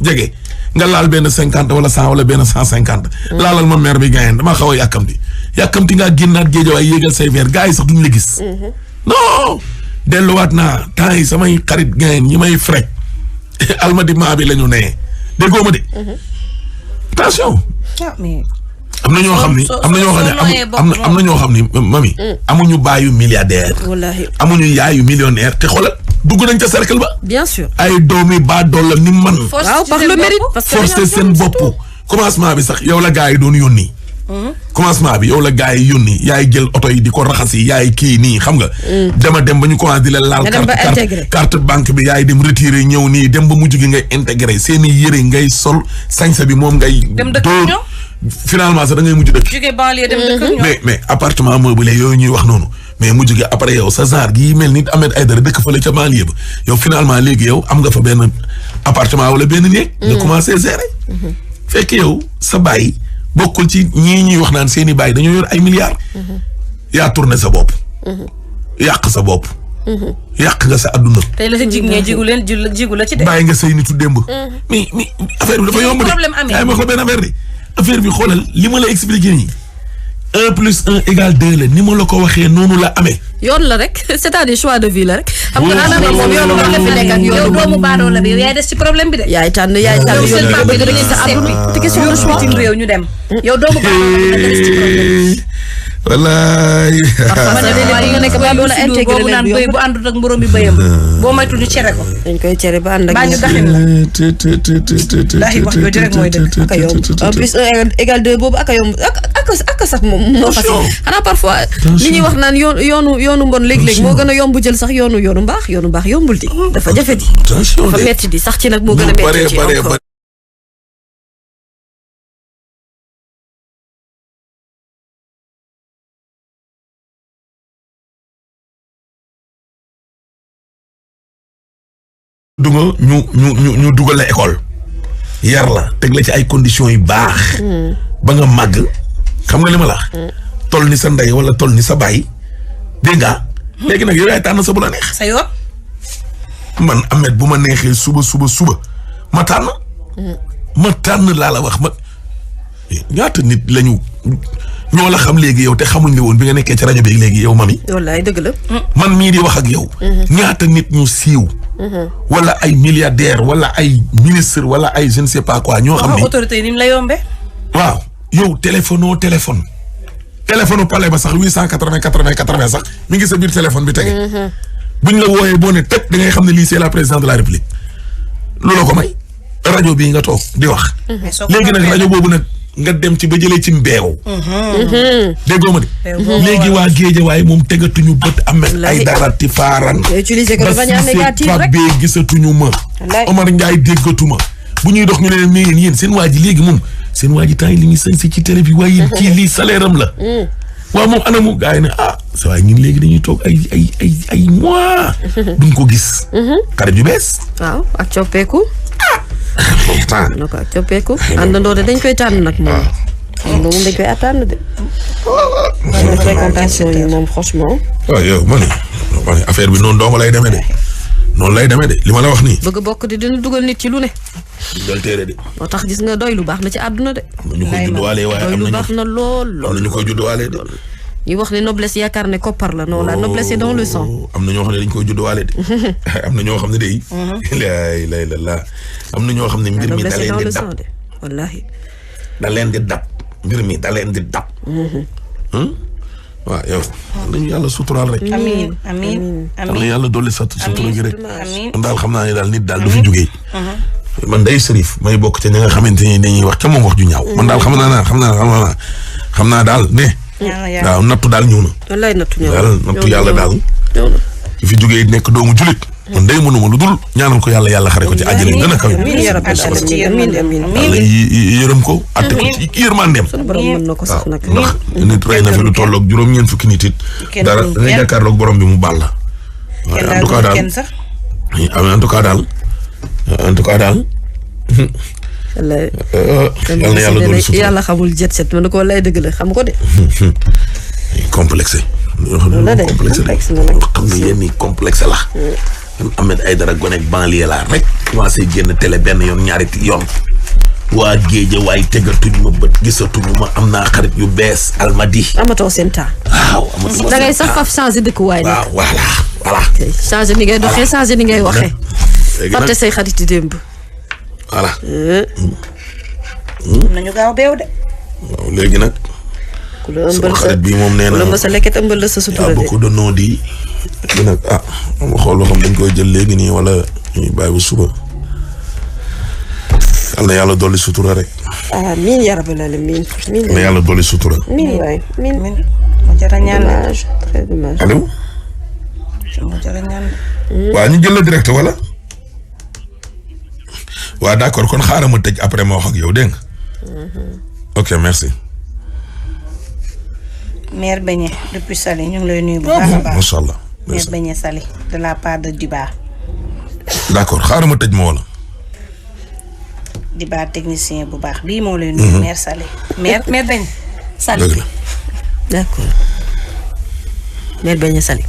jege nga laal benn 50 wala 100 wala benn 150. laalal ma maire bi gaañ dama xaw a yàkkamti ngaa génnaat géejawaay yéegal say verre gars yi sax duñ la gis. non delluwaat naa temps yi samay xarit gaañ ñi may frek almadi maa bi la ñu nee déggoo ma de. attention. am na ñoo xam ni am na ñoo xam ni mami. amuñu baayu milliardaire. wallaahi amuñu yaayu millionnaire te xoolal. dugg nañ ca cercle ba. bien sûr ay doomi ba doole ni man. waaw par le mérite parce que forcer seen bopp commencement bi sax yow la gars yi doon yónni. commencement bi yow la gars yi yónni yaay jël oto yi di ko raxas yi yaay kii nii xam nga. dama dem ba ñu commencé di la laal. carte banque bi yaay dem retiré ñëw nii dem ba mujj gi ngay intégré seeni yëre ngay sol sañsa bi moom ngay. dem dëkk ñoom finalement sax da ngay mujj dëkk. jóge banlieue dem dëkk ñoom. mais appartement meublé yooyu ñuy wax noonu mais mujj gi après yow sa genre gii mel ni Ahmed Aïdara dëkk fële ca banlieue ba yow finalement léegi yow am nga fa benn appartement wala benn néeg. nga commencé gérer. fekk yow sa baay bokkul ci ñii ñuy wax naan seeni baay dañoo yor ay milliards. yaa tourné sa bopp. yàq sa bopp. yàq nga sa adduna. tey la sa jig ñee jigu leen jigu la ci de. bàyyi nga say nitu démb. mais affaire bi dafa yomb de. problème amee yaa ma ko benn affaire de. affaire bi xoolal li ma la expliqué nii 1 plus 1 égale 2 la ni ma la ko waxee noonu la amee. yoon la rek c'est-à-dire choix de vie la rek. xam nga naan la moom yoonu la fi nekk ak yow doomu baadoo la bi yaay des ci problème bi de. yaay tànn yoon bi nga sa àdduna te question de choix ci réew ñu dem. yow doomu baadoo la des ci problème. wallaay. nga nekk ba doon intégré leen naan bëy bu àndut ak mborom bi bëyam. boo moytu ñu cere ko. dañ koy cere ba ànd ak. baa ñu daxin la. daxin wax jooju rek mooy dëgg. ak a yomb en plus 1 égale 2 boobu ak a yomb ak sax moom moo facile. xanaa parfois li ñuy wax naan yoonu mbon léeg-léeg moo gën a yomb jël sax yoonu mbaax yombul di. dafa jafe di. dafa metti di sax ci nag moo gën a metti ci encore. ñu dugal la école yar la teg la ci ay conditions yu baax ba nga màgg xam nga li ma la toll ni sa ndey wala toll ni sa baay dégg nga léegi nag yow yaay tànn sa bu la neex sa yoon man Ahmed bu ma neexee suba ma tànn laa la wax ma ñaata nit lañu ñoo la xam léegi yow te xamuñ la woon bi nga nekkee ci rajo bi léegi yow mami wallaay dëgg la man mii di wax ak yow ñaata nit ñu siiw wala ay milliardaire wala ay ministre wala ay je ne sais pas quoi ñoo xam ni autorité yi ni mu la yombee waaw yow téléphone palais ba sax 880 sax mi ngi sa biir téléphone bi tege buñ la wooyee boo ne teg da ngay xam ne lii c'est la présidente de la république loolu ko may rajo bii nga toog di wax léegi nag rajo boobu nag nga dem ci ba jëlee ci mbeew déggoo ma di léegi waa Géejawaay moom tegatuñu bët Ahmed Aïdara ti faaran utiliser ko de manière négative rek bee gisatuñu ma Omar Ndiaye déggatuma bu ñuy dox ñu ne mais yéen seen waa ji léegi moom seen waa ji temps yi li muy sañ si ci télé bi waaye yéen kii lii salaire am la waaw moom anamu gars yi ne sa waay ñun léegi dañuy toog ay mois duñ ko gis xarit yu bees waaw ak coppeeku na ko ak coppeeku àndandoo de dañ koy tànn nag moom dañ koy tànn de fréquentation yi moom franchement waaw yow ma ne affaire bi noonu dong lay demee de noonu lay demee de li ma la wax nii bëgg bokk di dina dugal nit ci lu ne dal téere de moo tax gis nga doy lu baax na ci àdduna de ñu koy judduwaale waaye doy lu baax na lool am na ñu koy judduwaale de ñuy wax ne noblesse yaakaar ne koppar la non la noblesse est dans le sang am na ñoo xam ne dañ koy judduwaale de am na ñoo xam ne day la am na ñoo xam ne mbir mi da leen di dab wallaahi da leen di dab mbir mi da leen di dab waaw yow nañu yàlla suturaal rek amiin na yàlla dolli sa sutura gi rek man daal xam naa ne daal nit daal du fi jógee man day sërif may bokk ca ñi nga xamante ni dañuy wax ca moom wax ju ñaaw man daal xam naa daal ne waaw nattu daal ñëw na wallaay nattu ñëw daal nattu yàlla daal fi jógee nekk doomu julit man day mënuma lu dul ñaanal ko yàlla xare ko ci àjjana gën a kawe yàlla yërëm ko atte ko ci yërmandeem sax nag ndax nit rey na fi lu tolloog juróom-ñeent fukki nit it dara danga jàkkaarloog borom bi mu baal la waaye en tout cas daal yàlla xamul jet set ma ne ko lay dëgg la xam ko de complexé complexe xam nga yéen ni complexe la Ahmed Aïdara gonek banlieue la rek commencé génn télé benn yoon ñaari yoon waa Géejawaay tegatuñu ma bët gisatuñu ma am naa xarit yu bees almadi amatoo seen temps waaw amatoo da ngay sax faf changé dëkkuwaay nag waaw voilà changé ni ngay doxee changé ni ngay waxee fàtte say xarit yi démb voilà nañu gaaw beew de waaw léegi nag sama xarit bi moom nee na la sa lekket ëmbal la sa sutura de beaucoup de non di nag ma xool loo xam dañ koy jël léegi nii wala ñuy bàyyi ba suba yal na yàlla dolli sutura rek. amiin yaa rabbal aalamiin. yal na yàlla dolli sutura. amiin waay amiin. ma jara ñaan très dommage. allo. ma jara ñaan. waa ñu jël la direct wala. waa d'accord kon xaaral ma tëj après ma wax ak yow dégg nga. ok merci. Mère Beignet depuis Saly ñu ngi lay nuyu bu baax a baax. macha allah. Mère Beignet Saly de la part de Diba. d'accord xaaral ma tëj ma wala. Diba technicien bu baax bii moo lay nuyu. Mère Saly Mère Beignet Saly. dëgg la. d'accord. Mère Beignet Saly.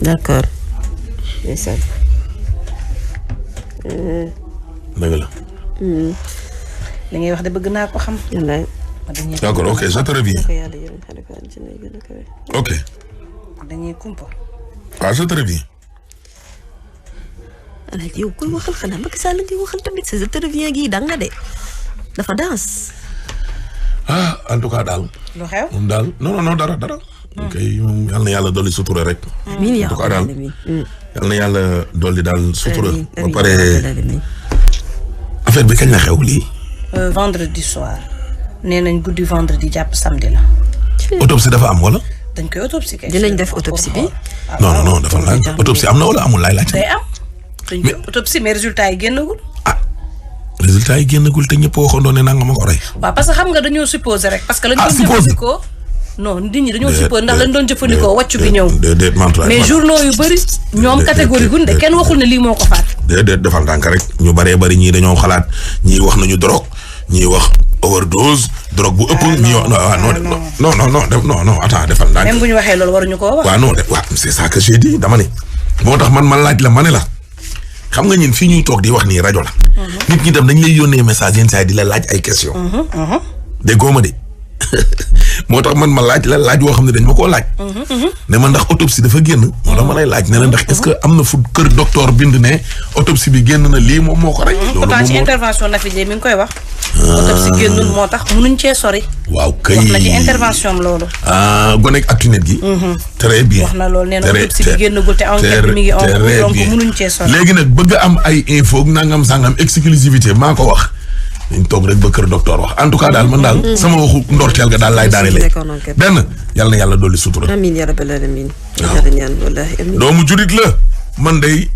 d'accord. ndeysaan. dëgg la. li ngay wax de bëgg naa ko xam. wallaay. d'accord ok je te reviens. ok. dañuy kumpa. waaw je te reviens. Alaaji yow koy waxal xanaa Macky Sall ngay waxal tamit sa je te reviens gi danga de dafa danse. en tout cas daal. lu xew. moom daal non dara. ok moom yal na yàlla dolli sutura rek. amiin yaa en tout cas daal yal na yàlla dolli daal sutura. ba pare affaire bi kañ la xew lii. vendredi soir. nee nañ guddi vendredi jàpp samedi la. autopsie dafa am wala. dañ koy autopsie kay. dinañ def autopsie bi. non dafa laaj autopsie am na wala amul laay laaj. day am. dañ koy autopsie mais résultat yi génnagul. résultat yi génnagul te ñëpp waxoon ne nanga ma ko rey. waaw parce que xam nga dañoo supposé rek. parce que lañ doon jëfandikoo. non nit ñi dañoo supposé ndax lañ doon jëfandikoo wàccu bi ñëw. déedéet mais journaux yu bëri. ñoom catégorie gun de kenn waxul ne lii moo ko faat. déedéet defal ndànk rek ñu baree bari ñii dañoo xalaat ñii wax nañu drogue ñii wax overdose drogue bu ëpp. ñii wax non attends defal ndànk. même bu ñu waxee loolu waruñu koo wax. waaw non c'est ça que j'ai dit dama ne. moo tax man laaj la ma ne la xam nga ñun fii ñuy toog di wax nii rajo la. nit ñi tam dañ lay yónnee message yenn saa yi di la laaj ay question déggoo ma de moo tax man ma laaj la laaj woo xam ne dañ ma koo laaj. ne ma ndax autopsie dafa génn. moo tax ma lay laaj ne la ndax est-ce que am na fu kër docteur bind ne autopsie bi génn na lii moom moo ko rey. loolu pourtant ci intervention Nafi Dieng mi ngi koy wax. autopsie génnul moo tax munuñ cee sori. waaw kay wax na ci intervention am loolu. gone ak Actunet gi. très bien wax na loolu nee na autopsie bi génnagul te enquête bi mi ngi en cours donc munuñ cee sori. léegi nag bëgg am ay info nangam sangam exclusivité maa ko wax. dañ toog rek ba kër docteur wax en tout cas daal man daal sama waxu ndorteel ga daal laay daanele benn yal na yàlla dolli sutura. amiin yaa rabbal aalamiin. doomu jurit la man day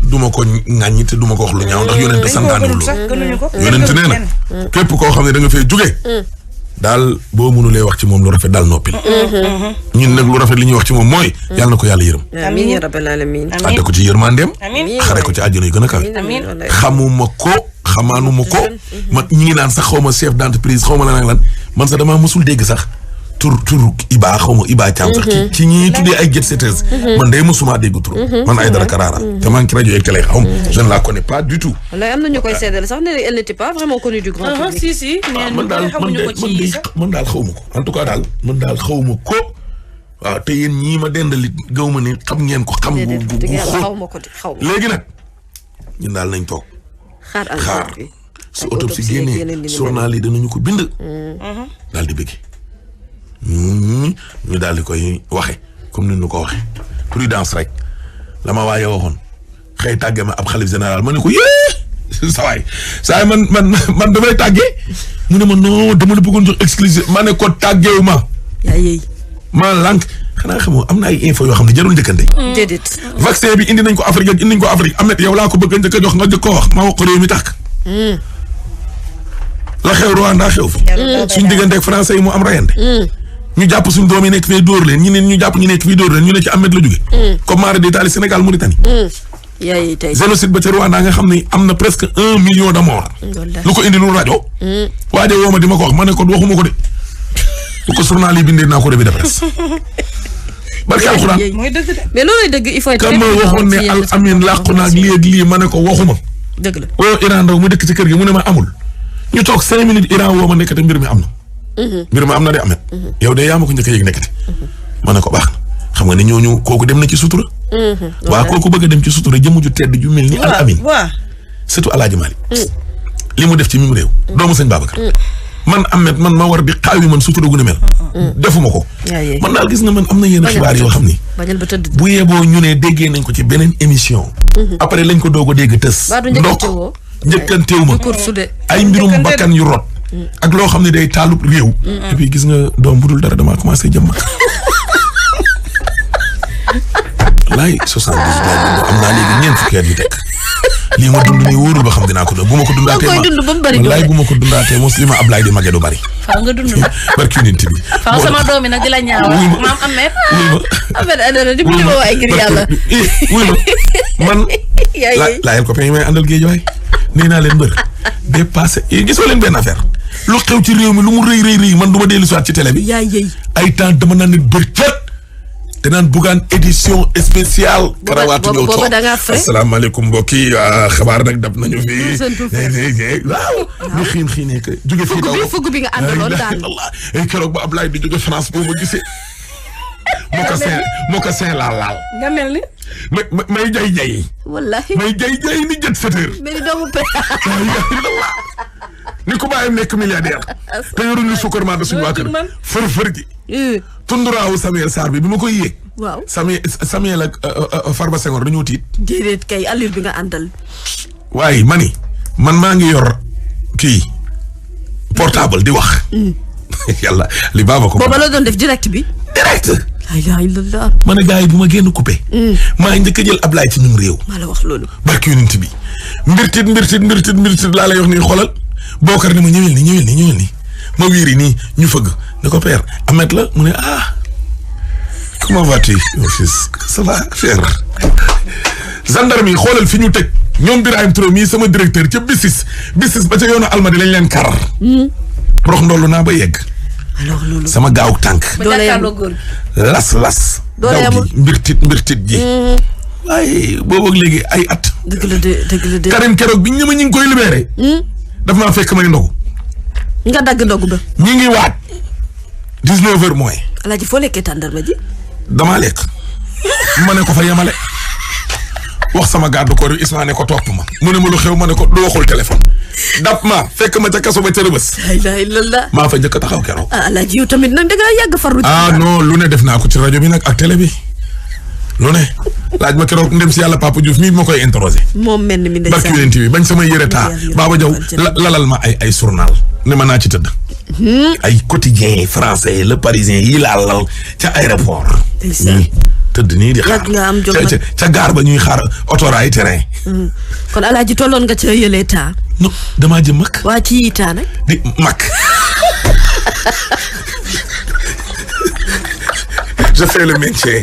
duma ko ŋàññi te duma ko wax lu ñaaw ndax yonent santaanewul loolu yonent nee na képp koo xam ne da nga fee jóge daal boo mënulee wax ci moom lu rafet daal noppil. ñun nag lu rafet li ñuy wax ci moom mooy. yàlla na ko yàlla yërëm. amiin yaa rabbal aalamiin. àtte ko ci yërmandeem. xare ko ci àjjana yu gën a kawe. xamuma ko xamaanuma ko. man ñi ngi naan sax xaw ma chef d'entreprise xaw ma lan ak lan man sax damaa mësul dégg sax turu Iba xaw ma Iba Thiam sax. ci ñi tuddee ay jet setters. man day mësuma dégg tur. man Aïdara Karara. te maa ngi ci rajo yeeg télé xaw ma je ne la connais pas du tout. walaay am na ñu koy seedal sax ne elle n'était pas vraiment connue du grand public. si man daal xaw ma ko en tout cas daal man daal xaw ma ko. waaw te yéen ñii ma dendalit gaw ma ne xam ngeen ko xam gu xóot léegi nag ñun daal nañ toog xaar su autopsie génnee journal yi danañu ko bind daal di bëgg ñu daal di koy waxe comme ni ñu ko waxe prudence rek la ma waaye waxoon xëy tàgge ma ab xalif général ma ne ko yee saay man damay tàggee mu ne ma non dama la bëggoon jox exclusif ma ne ko tàggeewu ma maa lànk xanaa xamoo am na ay info yoo xam ne jarul njëkkante. déedéet. vaccin bi indi nañ ko Afrique ak indi nañ ko Afrique Ahmed yow laa ko bëgg a njëkk a jox nga njëkk koo wax ma wax ko réew mi tàkk. la xew Rwanda xew fi. suñ digganteeg français yi mu am rayante. ñu jàpp suñ doom yi nekk fee dóor leen ñu jàpp ñu nekk fii dóor leen ñu ne ci Ahmed la jóge. comme Mara d'Italie Sénégal Mauritanie. tey génocide ba ca Rwanda nga xam ne am na presque 1 million de morts. lu ko indi lu rajo. waaye woo ma di ma ko wax ma ne ko waxuma ko de. bu ko journal yi bindee naa ko revue de presse. barke alxuraan mooy dëgg de mais loolooy dëgg il faut être. kan ma waxoon ne al amin làqu naag lii ak lii ma ne ko waxuma. dëgg la woo Iran ndaw mu dëkk ci kër gi mu ne ma amul. ñu toog 5 minutes Iran woo ma nekkate mbir mi am na. mbir mi am na de amet. yow de yaa ma ko njëkk a yëg nekkate. ma ne ko baax na xam nga ne ñooñu kooku dem na ci sutura. waa kooku bëgg a dem ci sutura jëmu ju tedd ju mel ni al amin. surtout Alaaji Malick. li mu def ci mim réew. doomu sëñ Babacar. man Ahmed man ma war di xaawi man sutura gu ne mel. defuma ko. man daal gis nga man am na yenn xibaar yoo xam ni. bu yeboo ñu ne déggee nañ ko ci beneen émission. après lañ ko doog a dégg tës. ndok njëkkanteewu ma ay mbirum bakkan yu rot ak loo xam ne day taalub réew et puis gis nga doom bu dul dara damaa commencé jëm mag laay 70 am naa léegi ñeent fukki at yu tekk lii ma dund nii wóorul ba xam dinaa ko doon bu ma ko dundaatee wallaay bu ma ko dundaatee mos li ma Ablaye di mage du bari faaw nga dund nag barki nit bi faaw sama doom yi nag di la ñaaw maam Ahmed Ahmed di mu waay ngir yàlla wuy ma man laayel ko yi may àndal géej waay nee naa leen mbër dépassé gisoo leen benn affaire lu xew ci réew mi lu mu rëy man du ma dellu siwaat ci télé bi ay temps dama naan nit bër cët te naan Bougane édition spéciale karawaatu ñëw toog asalaamaaleykum mbokk yi xabaar nag dab nañu fi waaw ñu xiinee que jóge fii daw fugg bi nga àndaloon daal keroog ba Ablaye di jóge France boo ma gisee moo ko seen laal nga mel ni may jay wallahi may jay ni jët seteur mel ni doomu pe ni ko bàyyam nekk milliardaire te yoruñu sukkar maa da suñu waa kër fër gi tunduraawu Samuel Sarr bi ma koy yéeg waaw Samuel ak Farba Senghor dañoo tiit déedéet kay allure bi nga àndal waaye man maa ngi yor kii portable di wax yàlla li baaba ko booba la doon def direct bi direct la ilaha illallah ma ne gars yi bu ma génn coupé maa ngi njëkk a jël Ablaye ci ñum réew maa la wax loolu barki yonent bi mbirtit laa lay wax nii xoolal bookar ni ma ñëwel ni ma wiiri nii ñu fëgg ne ko père Ahmed la mu ne comment vas-tu mon fils ça va faire gendarme yi xoolal fi ñu teg ñoom Birahim Touré mii sama directeur ca bisis ba ca yoonu Almadi lañ leen kar prox ndollu naa ba yegg alors loolu sama gaaw tànk las daw gi mbirtit ji waaye boobu ak léegi ay at dëgg la de Karim keroog bi ñu ngi koy libéré daf maa fekk may ndogu nga dagg ndogu ba ñi ngi waat 19h moins Alaaji foo lekkee tàndarma ji damaa lekk ma ne ko fa yemale wax sama garde corps yi Isma ne ko topp ma mu ne ma lu xew ma ne ko du waxul téléphone dap ma fekk ma ca kaso ba ca Rëbës la ilaha illallah maa fa njëkk a taxaw keroog Alaaji yow tamit nag da nga yàgg farlu non lu ne def naa ko ci rajo bi nag ak télé bi lu ne laaj ma keroog ndem si yàlla Papa Diouf mii ma koy interroger moom mel ni mi ndeysaan barki yonent bi bañ sama yëre taa Baba Diaw lalal ma ay journal ne ma naa ci tëdd ay quotidien français Le Parisien yi laa lal ca aéroport tëdd nii di xaar ca gaar ba ñuy xaar autorail terrain kon Alaaji tolloon nga ca yëlee taa non damaa jëm mag waa ci yi taa nag di mag je fais le maintien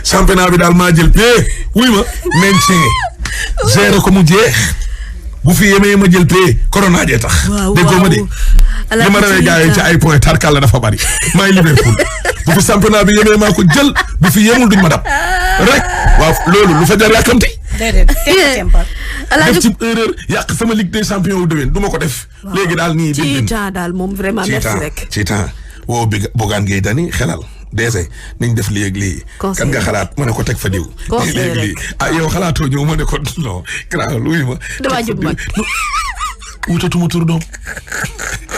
championnat bi daal maa jël pee wuy ma maintien géré ko mu jeex bu fi yemee ma jël pee corona jee tax déggoo ma de li ma rawee gars yi ci ay point tarkal la dafa bari maay Liverpool bu fi championnat bi yemee maa ko jël bu fi yemul duñ ma dab rek waaw loolu lu fa jar yàkkamti def ci erreur yàq sama Ligue des champions wu déwén du ma ko def léegi daal nii ci temps daal moom vraiment merci rek ci temps woo bi Bougane Gueye Dany xelal dese nañ def léegi kan nga xalaat ma ne ko teg fa diw léegi yow xalaatoo ñëw ma ne ko non grand luy ma dama jub mag wutatuma tur doom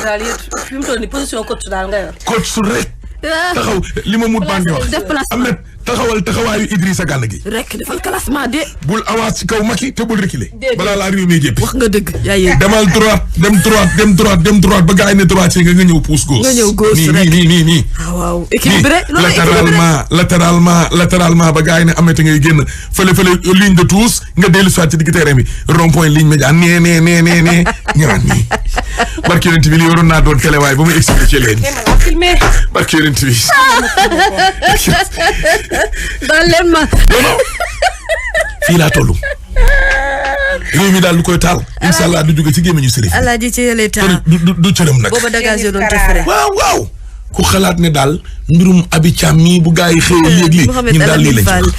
daal yëpp fi mu toll nii position coach daal nga yor coach su rek taxaw li ma mut bandi wax Ahmed taxawal taxawaayu Idrissa Gana gi rek defal classement de bul avance ci kaw Macky te bul reculer balaa laa réew mi jéppi wax nga dëgg yaa demal dem droite ba gars yi ne droite nga ñëw pousse gauche nga ñëw gauche rek nii waaw équilibré latéralement ba gars yi ne amete ngay génn fële ligne de touche nga dellu soit ci digg terrain bi rond point ligne média nee ñëwaat nii barki yonent bi li waroon naa doon télé waaye ba muy expliqué leen barki yonent bi daal leen ma fii laa toll réew mi daal lu koy taal incha allah du jóge ci gémmiñu sërif Alaaji ci yële taal du cëram nag booba dégagé doon te fere waaw ku xalaat ne daal mbirum Abi Thiam mii bu gaa yi xëy léegi ñun daal lii lañ ci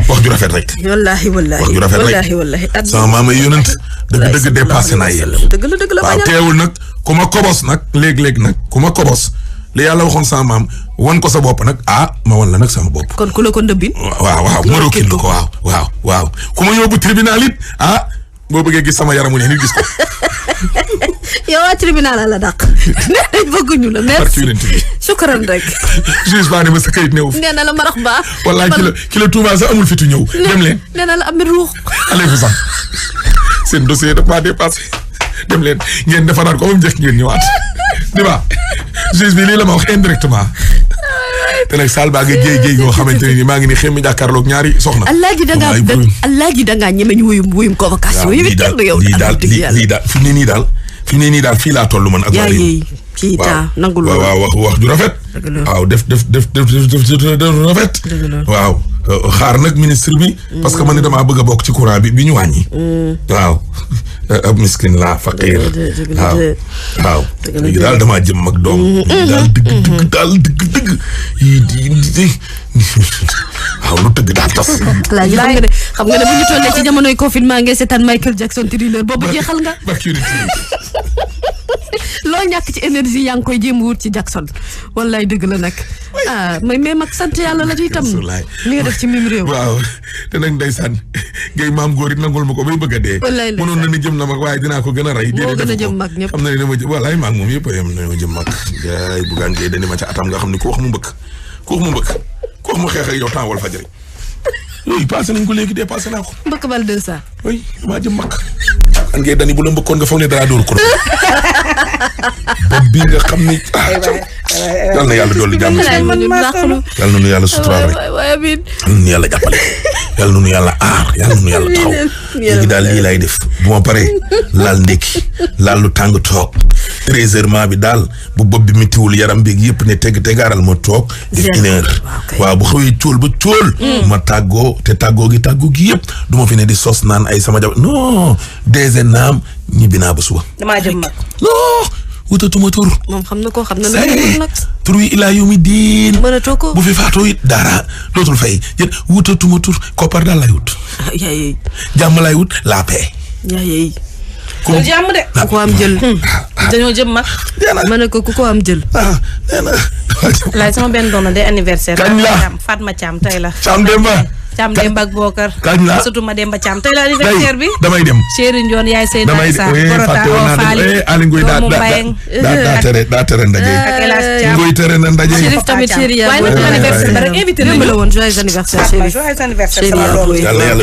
wax ju rafet rek wallaahi wax ju rafet rek sama maama yonent dëgg dépassé naa yéen dëgg la waaw teewul nag ku ma kobos nag léeg-léeg nag ku ma kobos li yàlla waxoon sama maam wan ko sa bopp nag ma wan la nag sama bopp kon ku la ko ndëbbin waaw marokin la ko waaw ku ma yóbbu tribunal it boo bëggee gis sama yaramu ne nit gis ko yow waa tribunal la dàq nee nañ bëgguñu la merci sukkaran rek juge baa ne ma sa kayit néew nee na la marax baa wallaay ki la tuumaal sax amul fitu ñëw dem leen nee na la am ruux allez vous seen dossier dafa maa dépassé dem leen ngeen defaraat ko ba mu njëkk ngeen ñëwaat di ba juge bi lii la ma wax indirectement te nag Sall baa ngi géey yoo xamante ne nii maa ngi ni xëy na jàkkaarloog ñaari soxna. Alaaji da ngaa ñeme ñu wuyum convocation. lii daal fi mu ne nii daal fii laa toll man ak. ci temps nangul waaw wax ju rafet. waaw def rafet. waaw xaar nag ministre bi. parce que man ne damaa bëgg a bokk ci courant bi ñu wàññi. waaw ab miskin laa faqir. waaw léegi daal damaa jëm mag doom. daal dëgg. waaw lu tëgg daal tas. xam nga ne bu ñu tollee ci jamonoy confinement ngay seetaan Michael Jackson Thriller boobu jeexal nga. loo ñàkk ci énergie yaa ngi koy jéem wut ci Jackson wallaay dëgg la nag mais mag sant yàlla la ci itam li nga def ci mim réew. waaw te nag ndeysaan ngay maam góor it nangul ma ko bay bëgg a dee. wallaay mënoon na ni jëm na mag waaye dinaa ko gën a rey. moo gën a jëm mag ñëpp xam na ne dama jëm wallaay maag moom yëpp a yem na ma jëm mag. yaay bugaan ngay dani ma ca atam nga xam ni ku wax mu mbëkk ku wax mu xeex ak yow temps wal fajari yooyu passé nañ ko léegi dépassé naa ko. mbëkk bal 200. oui maa jëm mag. an ngay dani bu la mbëkkoon nga foog ne dara dóor ko. bopp bii nga xam ni yal na yàlla dolli jàmm ci yal na nu yàlla suturaal rek yal na nu yàlla jàppale yal na nu yàlla aar yal na nu yàlla taxaw léegi daal lii lay def bu ma paree laal ndékki laal lu tàng toog 13h bi daal bu bopp bi méttiwul yaram beeg yëpp ne tegaaral ma toog def 1h waaw bu xawee cóol ba cóol ma tàggoo te tàggoo gi yëpp du ma fi ne di sos naan ay sama jab non dese naam ñibbi naa ba suba damaa jëm mag non wutatuma tur. moom xam na ko xam na nag. tur wi ilaa yomi diin. mënatoo ko bu fi faatoo it dara dootul fay jël wutatuma tur koppar daal lay wut. yaay jàmm lay wut la paix. yaay. ku jàmm de. ku ko am jël. dañoo jëm mag. ma ne ko ku ko am jël. laay sama benn doom la day anniversaire. kañ la Fatma Thiam tey la. Thiam Demba. Thiam Demba ak Bokar. kañ la surtout ma Demba Thiam tey la anniversaire bi. damay dem. Chéri Ndione yaay Seyna damay Issa. Korota oo Faali. Alingoy daa tere ndaje. ak El Hadj Thiam Ngoy tere na ndaje. Chérif tamit chéri yaa waaye nag anniversaire ba rek invité nañu la woon joyeux anniversaire chéri. joyeux anniversaire sama doom. yàlla